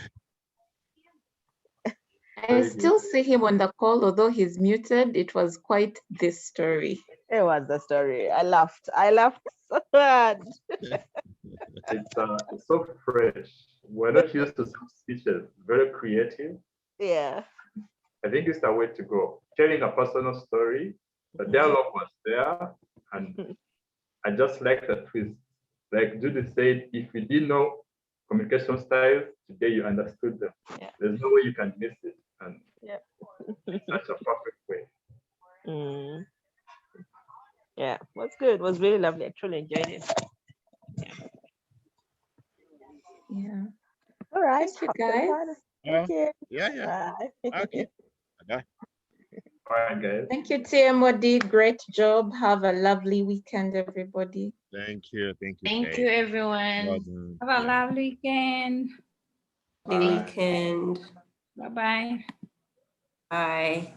I still see him on the call, although he's muted. It was quite this story. It was the story. I laughed so hard. It's so fresh. We're not used to some speeches. Very creative. Yeah. I think it's the way to go. Sharing a personal story. The dialogue was there, and I just like the twist. Like Judy said, if you didn't know communication styles, today you understood them. Yeah. There's no way you can miss it. And yeah. such a perfect way. Yeah, it was good. It was really lovely. I truly enjoyed it. Yeah. All right. Thank you, guys. Thank you. Yeah. Bye. Okay. Bye. All right, guys. Thank you, TMOD. Great job. Have a lovely weekend, everybody. Thank you. Thank you, everyone. Well done. Have a lovely weekend. The weekend. Bye-bye. Bye.